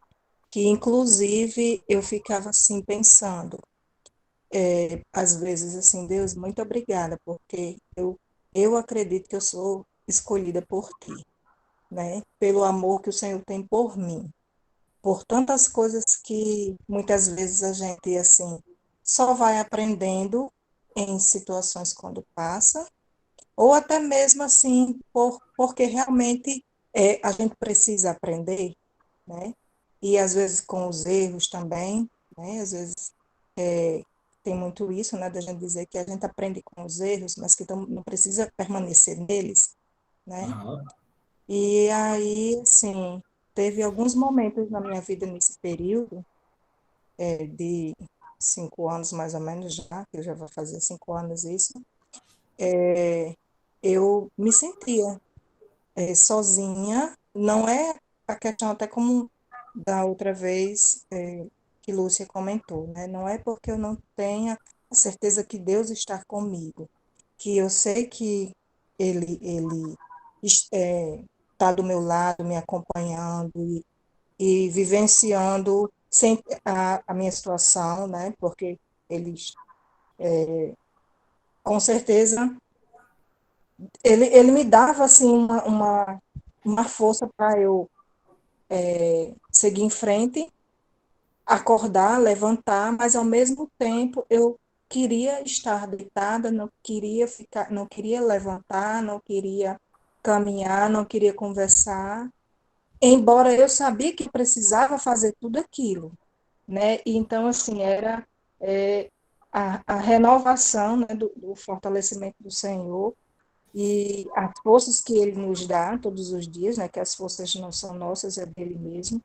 que inclusive eu ficava assim pensando, às vezes assim, Deus, muito obrigada, porque eu acredito que eu sou escolhida por ti, né? Pelo amor que o Senhor tem por mim, por tantas coisas que muitas vezes a gente assim só vai aprendendo em situações quando passa, ou até mesmo assim, porque realmente a gente precisa aprender, né? E às vezes com os erros também, né? Às vezes tem muito isso, né? Da gente dizer que a gente aprende com os erros, mas que não precisa permanecer neles, né? Aham. E aí, assim, teve alguns momentos na minha vida nesse período, de 5 anos mais ou menos já, que eu já vou fazer 5 anos isso, eu me sentia sozinha, não é a questão até como da outra vez que Lúcia comentou, né? Não é porque eu não tenha a certeza que Deus está comigo, que eu sei que Ele está do meu lado, me acompanhando e vivenciando sempre a minha situação, né? Porque Ele, com certeza, ele me dava assim uma força para eu seguir em frente, acordar, levantar, mas ao mesmo tempo eu queria estar deitada, não queria ficar, não queria levantar, não queria caminhar, não queria conversar, embora eu sabia que precisava fazer tudo aquilo, né? E então assim era é, a renovação, né, do fortalecimento do Senhor e as forças que Ele nos dá todos os dias, né? Que as forças não são nossas, é dele mesmo.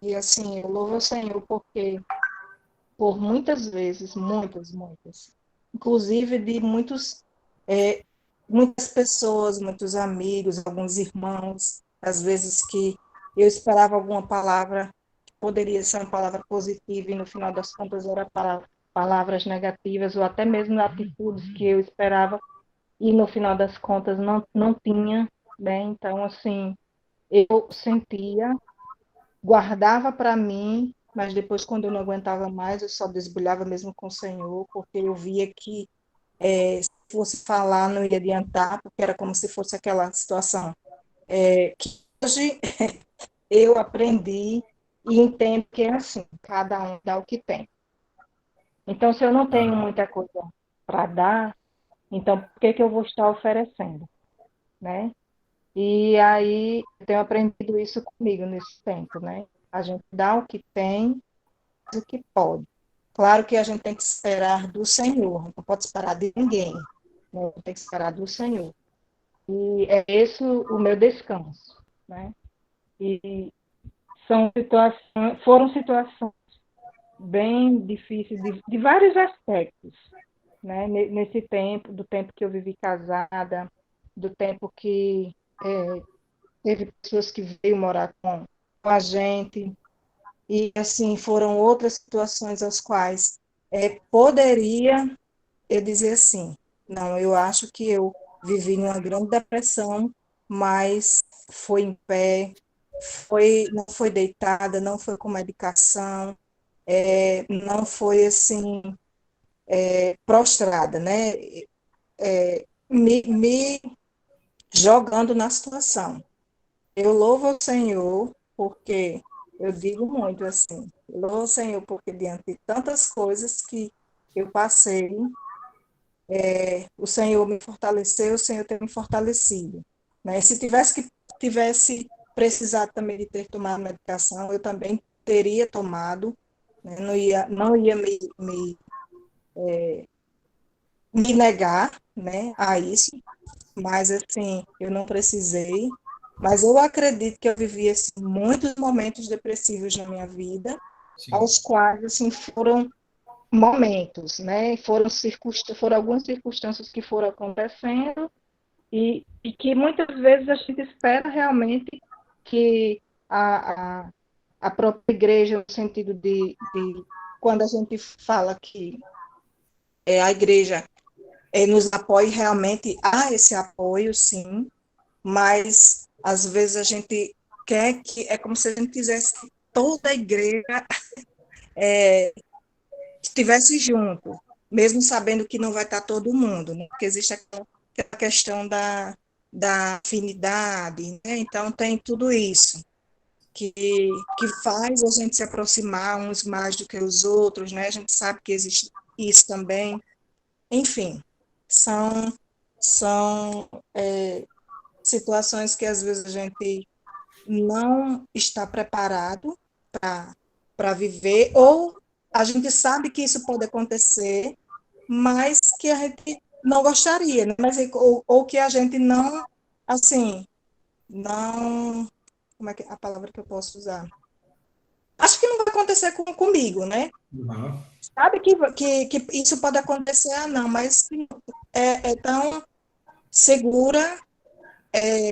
E assim, eu louvo o Senhor porque por muitas vezes, muitas, inclusive de é, muitas pessoas, muitos amigos, alguns irmãos, às vezes que eu esperava alguma palavra que poderia ser uma palavra positiva e no final das contas era palavras negativas ou até mesmo atitudes que eu esperava e no final das contas não tinha, né? Então, assim, eu sentia, guardava para mim, mas depois, quando eu não aguentava mais, eu só desbulhava mesmo com o Senhor, porque eu via que se fosse falar não ia adiantar, porque era como se fosse aquela situação que hoje eu aprendi e entendo que é assim, cada um dá o que tem. Então, se eu não tenho muita coisa para dar, então por que que eu vou estar oferecendo, né? E aí eu tenho aprendido isso comigo nesse tempo, né? A gente dá o que tem, faz o que pode. Claro que a gente tem que esperar do Senhor, não pode esperar de ninguém, né? Tem que esperar do Senhor. E é esse o meu descanso, né? E foram situações bem difíceis de vários aspectos, né? Nesse tempo, do tempo que eu vivi casada, do tempo que teve pessoas que veio morar com a gente, e assim, foram outras situações as quais poderia eu dizer assim, não, eu acho que eu vivi numa grande depressão, mas foi em pé, não foi deitada, não foi com medicação, não foi assim, prostrada, né? Me jogando na situação. Eu louvo ao Senhor, porque eu digo muito assim, louvo ao Senhor porque diante de tantas coisas que eu passei, o Senhor me fortaleceu, o Senhor tem me fortalecido, né? Se tivesse precisado também de ter tomado medicação, eu também teria tomado, né? Não ia me negar, né, a isso, mas assim, eu não precisei. Mas eu acredito que eu vivi assim, muitos momentos depressivos na minha vida, Sim. aos quais assim, foram momentos, né? Foram algumas circunstâncias que foram acontecendo e que muitas vezes a gente espera realmente que a própria igreja, no sentido de quando a gente fala que a igreja nos apoie, realmente há esse apoio, sim, mas às vezes a gente quer que, é como se a gente quisesse que toda a igreja estivesse junto, mesmo sabendo que não vai estar todo mundo, né? Porque existe aquela questão da afinidade, né? Então tem tudo isso que faz a gente se aproximar uns mais do que os outros, né? A gente sabe que existe isso também. Enfim, são situações que às vezes a gente não está preparado para viver, ou a gente sabe que isso pode acontecer, mas que a gente não gostaria, né? Mas, ou que a gente não, assim, não, como é que a palavra que eu posso usar? Acho que não vai acontecer comigo, né? Uhum. Sabe que isso pode acontecer, não, mas é tão segura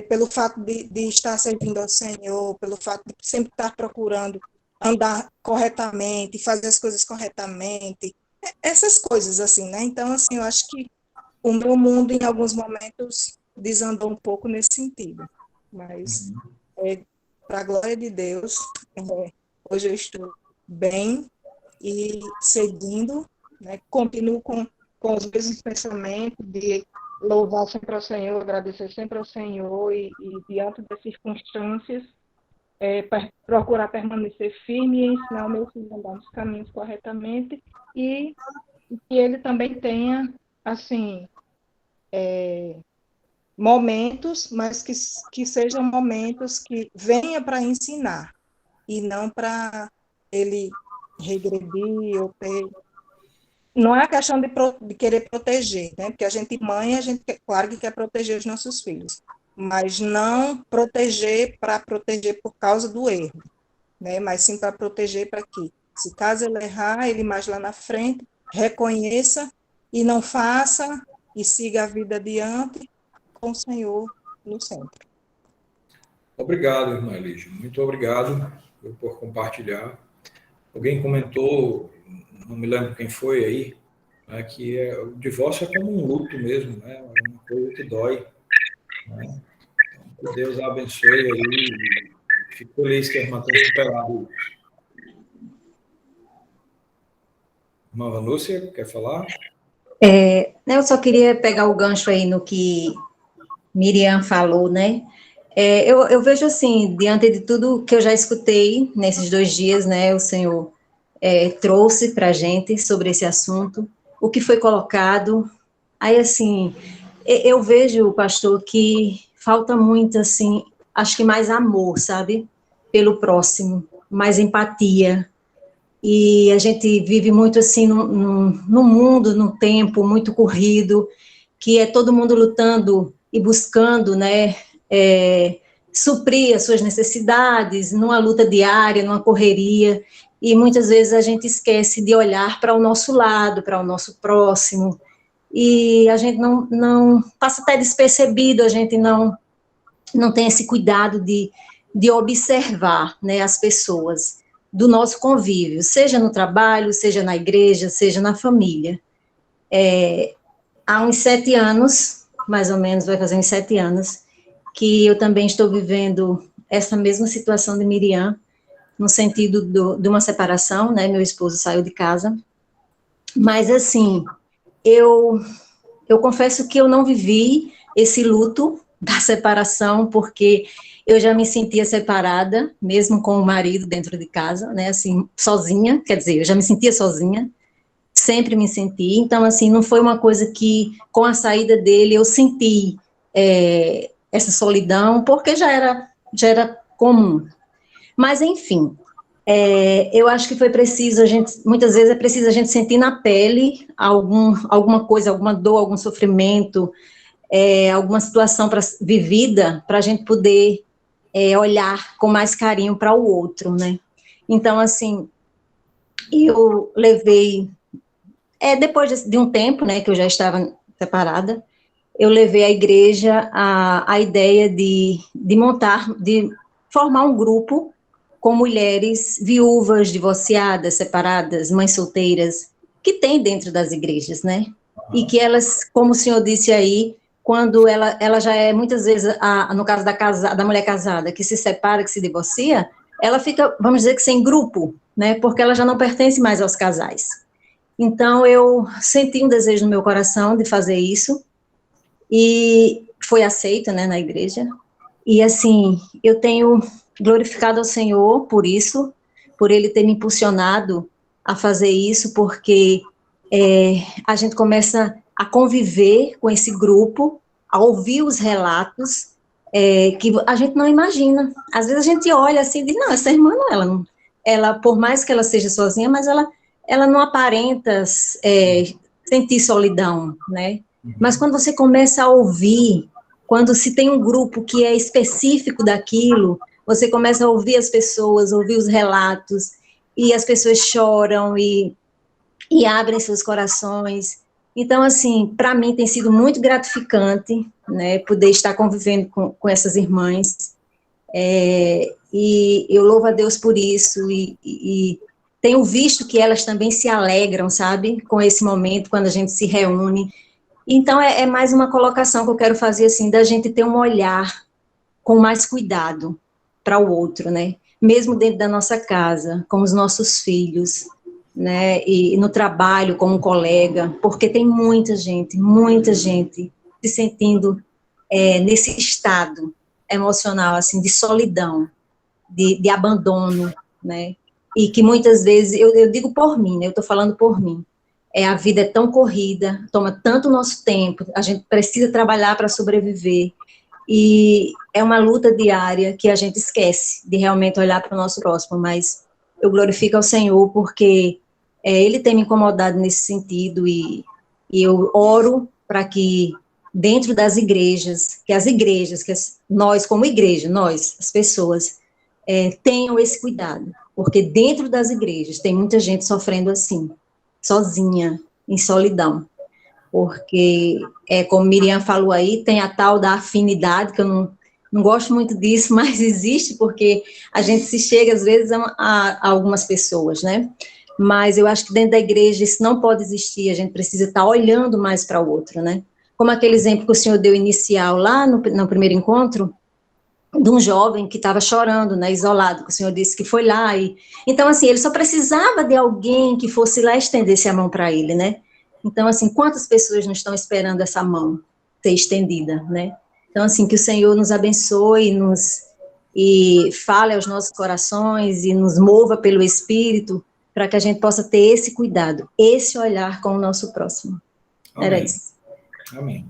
pelo fato de estar servindo ao Senhor, pelo fato de sempre estar procurando andar corretamente, fazer as coisas corretamente, essas coisas assim, né? Então, assim, eu acho que o meu mundo, em alguns momentos, desandou um pouco nesse sentido, mas, para a glória de Deus, hoje eu estou bem e seguindo, né? Continuo com os mesmos pensamentos de louvar sempre ao Senhor, agradecer sempre ao Senhor e diante das circunstâncias, procurar permanecer firme e ensinar o meu filho a andar nos caminhos corretamente e que ele também tenha, assim, momentos, mas que sejam momentos que venha para ensinar e não para ele regredir ou ter. Não é a questão de querer proteger, né? Porque a gente, mãe, a gente, claro que quer proteger os nossos filhos, mas não proteger para proteger por causa do erro, né? Mas sim para proteger para que, se caso ele errar, ele mais lá na frente reconheça e não faça e siga a vida adiante com o Senhor no centro. Obrigado, irmã Elígia. Muito obrigado por compartilhar. Alguém comentou, não me lembro quem foi aí, né, que o divórcio é como um luto mesmo, né? É uma coisa que dói. Né? Então, que Deus a abençoe aí. Fico feliz que a irmã tenha superado. Irmã Vanúcia, quer falar? Eu só queria pegar o gancho aí no que Miriam falou, né? Eu vejo assim, diante de tudo que eu já escutei nesses 2 dias, né, o Senhor trouxe para a gente sobre esse assunto, o que foi colocado, aí assim, eu vejo, pastor, que falta muito, assim, acho que mais amor, sabe, pelo próximo, mais empatia, e a gente vive muito assim no mundo, num tempo muito corrido, que é todo mundo lutando e buscando, né, suprir as suas necessidades, numa luta diária, numa correria, e muitas vezes a gente esquece de olhar para o nosso lado, para o nosso próximo, e a gente não passa até despercebido, a gente não tem esse cuidado de observar, né, as pessoas do nosso convívio, seja no trabalho, seja na igreja, seja na família. Há uns 7 anos, mais ou menos, vai fazer uns 7 anos, que eu também estou vivendo essa mesma situação de Miriam, no sentido de uma separação, né, meu esposo saiu de casa, Mas, assim, eu confesso que eu não vivi esse luto da separação, porque eu já me sentia separada, mesmo com o marido dentro de casa, né, assim, sozinha, quer dizer, eu já me sentia sozinha, sempre me senti, então, assim, não foi uma coisa que, com a saída dele, eu senti essa solidão, porque já era comum. Mas, enfim, eu acho que foi preciso, muitas vezes é preciso a gente sentir na pele alguma coisa, alguma dor, algum sofrimento, alguma situação vivida, para a gente poder olhar com mais carinho para o outro, né? Então, assim, eu levei, depois de um tempo, né, que eu já estava separada, eu levei à igreja a ideia de formar um grupo com mulheres viúvas, divorciadas, separadas, mães solteiras, que tem dentro das igrejas, né? E que elas, como o senhor disse aí, quando ela já é, muitas vezes, no caso da mulher casada, que se separa, que se divorcia, ela fica, vamos dizer que sem grupo, né? Porque ela já não pertence mais aos casais. Então, eu senti um desejo no meu coração de fazer isso, e foi aceito, né, na igreja. E, assim, eu tenho glorificado ao Senhor por isso, por Ele ter me impulsionado a fazer isso, porque a gente começa a conviver com esse grupo, a ouvir os relatos que a gente não imagina. Às vezes a gente olha assim e diz, não, essa irmã não, ela, por mais que ela seja sozinha, mas ela não aparenta sentir solidão, né? Mas quando você começa a ouvir, quando se tem um grupo que é específico daquilo, você começa a ouvir as pessoas, ouvir os relatos, e as pessoas choram e abrem seus corações. Então, assim, para mim tem sido muito gratificante, né, poder estar convivendo com essas irmãs, e eu louvo a Deus por isso, e tenho visto que elas também se alegram, sabe, com esse momento, quando a gente se reúne. Então, é mais uma colocação que eu quero fazer, assim, da gente ter um olhar com mais cuidado para o outro, né? Mesmo dentro da nossa casa, com os nossos filhos, né? E no trabalho, como colega, porque tem muita gente se sentindo nesse estado emocional, assim, de solidão, de abandono, né? E que muitas vezes, eu digo por mim, né? Eu estou falando por mim. A vida é tão corrida, toma tanto nosso tempo, a gente precisa trabalhar para sobreviver, e é uma luta diária que a gente esquece de realmente olhar para o nosso próximo, mas eu glorifico ao Senhor porque Ele tem me incomodado nesse sentido, e eu oro para que dentro das igrejas, nós como igreja, nós, as pessoas, tenham esse cuidado, porque dentro das igrejas tem muita gente sofrendo assim, sozinha, em solidão, porque, como Miriam falou aí, tem a tal da afinidade, que eu não gosto muito disso, mas existe, porque a gente se chega, às vezes, a algumas pessoas, né? Mas eu acho que dentro da igreja isso não pode existir, a gente precisa estar olhando mais para o outro, né? Como aquele exemplo que o senhor deu inicial lá no primeiro encontro, de um jovem que estava chorando, né, isolado, que o senhor disse que foi lá, então, assim, ele só precisava de alguém que fosse lá e estendesse a mão para ele, né? Então, assim, quantas pessoas não estão esperando essa mão ser estendida, né? Então, assim, que o Senhor nos abençoe, e fale aos nossos corações, e nos mova pelo Espírito, para que a gente possa ter esse cuidado, esse olhar com o nosso próximo. Amém. Era isso. Amém.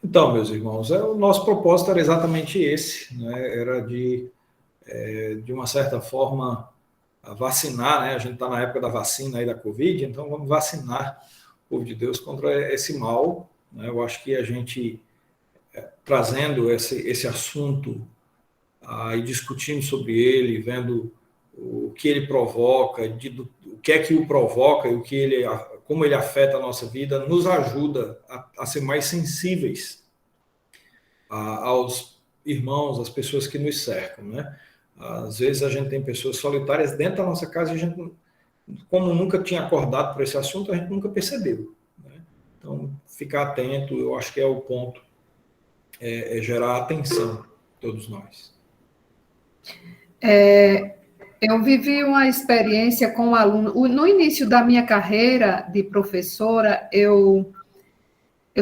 Então, meus irmãos, o nosso propósito era exatamente esse, né? Era de uma certa forma, vacinar, né? A gente está na época da vacina aí da Covid, então vamos vacinar o povo de Deus contra esse mal, né? Eu acho que a gente, trazendo esse assunto e discutindo sobre ele, vendo o que ele provoca, o que é que o provoca e como ele afeta a nossa vida, nos ajuda a ser mais sensíveis aos irmãos, às pessoas que nos cercam, né? Às vezes a gente tem pessoas solitárias dentro da nossa casa e a gente, como nunca tinha acordado por esse assunto, a gente nunca percebeu, né? Então, ficar atento, eu acho que é o ponto, gerar atenção, todos nós. Eu vivi uma experiência com um aluno. No início da minha carreira de professora, eu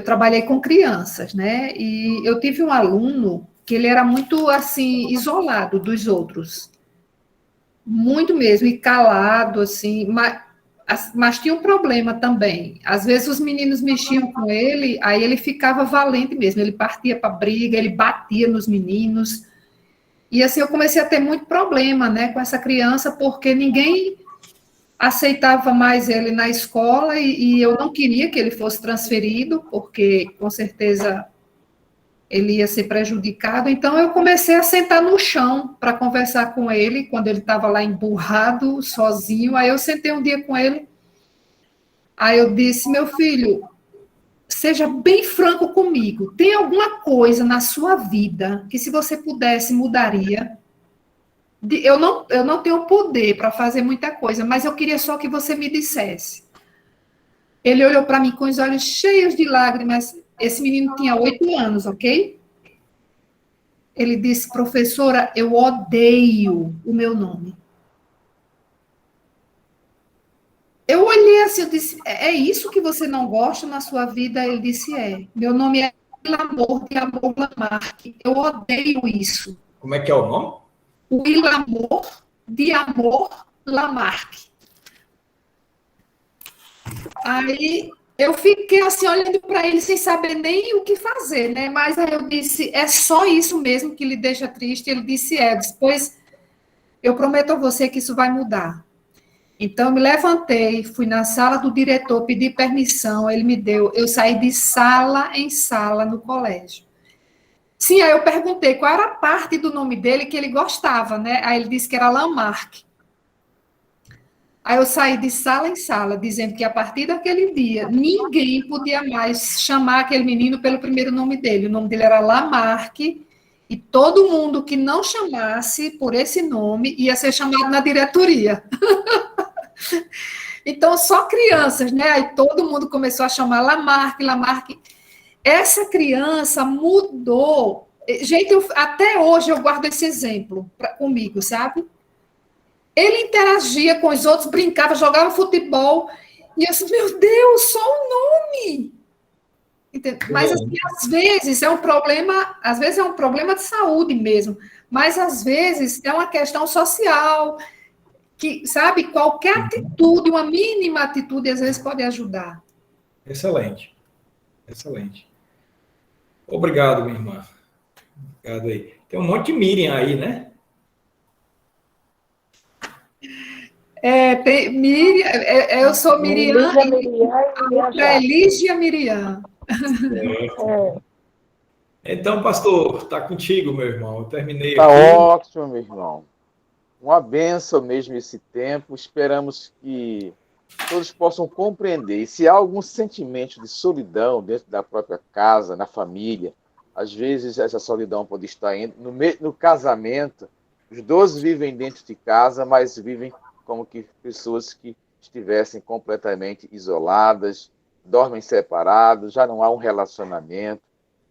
trabalhei com crianças, né? E eu tive um aluno que ele era muito, assim, isolado dos outros. Muito mesmo, e calado, assim, mas tinha um problema também. Às vezes os meninos mexiam com ele, aí ele ficava valente mesmo, ele partia para briga, ele batia nos meninos. E assim eu comecei a ter muito problema, né, com essa criança, porque ninguém aceitava mais ele na escola e eu não queria que ele fosse transferido, porque com certeza ele ia ser prejudicado. Então eu comecei a sentar no chão para conversar com ele, quando ele estava lá emburrado, sozinho. Aí eu sentei um dia com ele, aí eu disse: meu filho, seja bem franco comigo, tem alguma coisa na sua vida que, se você pudesse, mudaria? Eu não tenho poder para fazer muita coisa, mas eu queria só que você me dissesse. Ele olhou para mim com os olhos cheios de lágrimas. Esse menino tinha 8 anos, ok? Ele disse: professora, eu odeio o meu nome. Eu olhei assim, eu disse: é isso que você não gosta na sua vida? Ele disse: é. Meu nome é Amor de Amor Lamarck. Eu odeio isso. Como é que é o nome? Amor de Amor Lamarck. Aí eu fiquei assim, olhando para ele, sem saber nem o que fazer, né? Mas aí eu disse: é só isso mesmo que lhe deixa triste? Ele disse: é. Depois, eu prometo a você que isso vai mudar. Então, eu me levantei, fui na sala do diretor, pedi permissão, ele me deu. Eu saí de sala em sala no colégio. Sim, aí eu perguntei qual era a parte do nome dele que ele gostava, né? Aí ele disse que era Lamarck. Aí eu saí de sala em sala, dizendo que a partir daquele dia, ninguém podia mais chamar aquele menino pelo primeiro nome dele. O nome dele era Lamarck, e todo mundo que não chamasse por esse nome ia ser chamado na diretoria. Então, só crianças, né? Aí todo mundo começou a chamar Lamarck, Lamarck. Essa criança mudou. Gente, até hoje eu guardo esse exemplo comigo, sabe? Ele interagia com os outros, brincava, jogava futebol, e eu disse: meu Deus, só um nome. Entendeu? Mas assim, às vezes é um problema de saúde mesmo, mas às vezes é uma questão social, que, sabe, qualquer atitude, uma mínima atitude, às vezes pode ajudar. Excelente. Excelente. Obrigado, minha irmã. Obrigado aí. Tem um monte de Miriam aí, né? Tem Miriam, eu sou Miriam, é Lígia Miriam. Então, pastor, está contigo, meu irmão. Eu terminei Está aqui. ótimo, meu irmão. Uma bênção mesmo esse tempo. Esperamos que todos possam compreender. E se há algum sentimento de solidão dentro da própria casa, na família, às vezes essa solidão pode estar no casamento. Os dois vivem dentro de casa, mas vivem como que pessoas que estivessem completamente isoladas, dormem separados, já não há um relacionamento.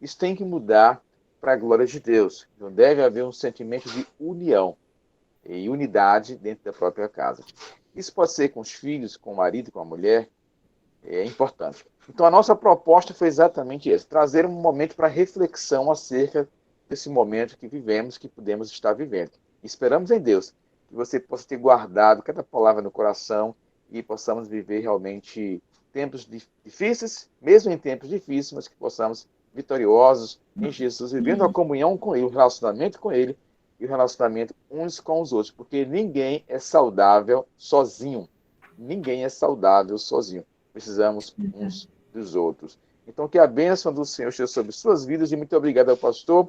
Isso tem que mudar para a glória de Deus. Não deve haver um sentimento de união e unidade dentro da própria casa. Isso pode ser com os filhos, com o marido, com a mulher, é importante. Então, a nossa proposta foi exatamente essa: trazer um momento para reflexão acerca desse momento que vivemos, que podemos estar vivendo. Esperamos em Deus que você possa ter guardado cada palavra no coração e possamos viver realmente tempos difíceis, mesmo em tempos difíceis, mas que possamos vitoriosos em Jesus, vivendo a comunhão com Ele, o relacionamento com Ele e o relacionamento uns com os outros, porque ninguém é saudável sozinho. Ninguém é saudável sozinho. Precisamos uns dos outros. Então, que a bênção do Senhor esteja sobre suas vidas, e muito obrigado ao pastor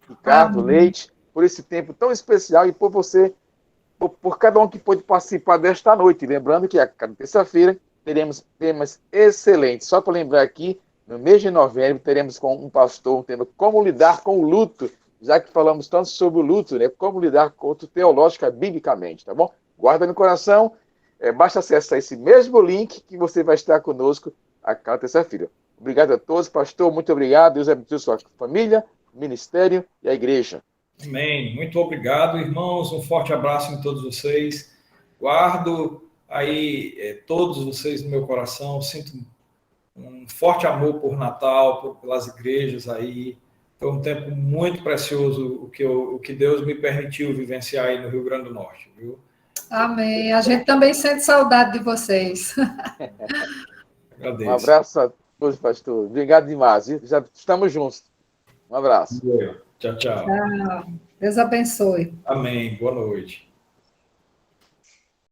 Ricardo Leite por esse tempo tão especial e por você, por cada um que pôde participar desta noite. Lembrando que a cada terça-feira teremos temas excelentes. Só para lembrar aqui, no mês de novembro, teremos com um pastor um tema: como lidar com o luto, já que falamos tanto sobre o luto, né? Como lidar com o luto teológico, biblicamente, tá bom? Guarda no coração, basta acessar esse mesmo link que você vai estar conosco a cada terça-feira. Obrigado a todos, pastor, muito obrigado. Deus abençoe sua família, ministério e a igreja. Amém. Muito obrigado, irmãos. Um forte abraço em todos vocês. Guardo aí todos vocês no meu coração. Sinto um forte amor por Natal, pelas igrejas aí. Foi um tempo muito precioso o que Deus me permitiu vivenciar aí no Rio Grande do Norte, viu? Amém. A gente também sente saudade de vocês. Agradeço. Um abraço a todos, pastor. Obrigado demais. Já estamos juntos. Um abraço. Tchau, tchau. Tchau. Deus abençoe. Amém. Boa noite.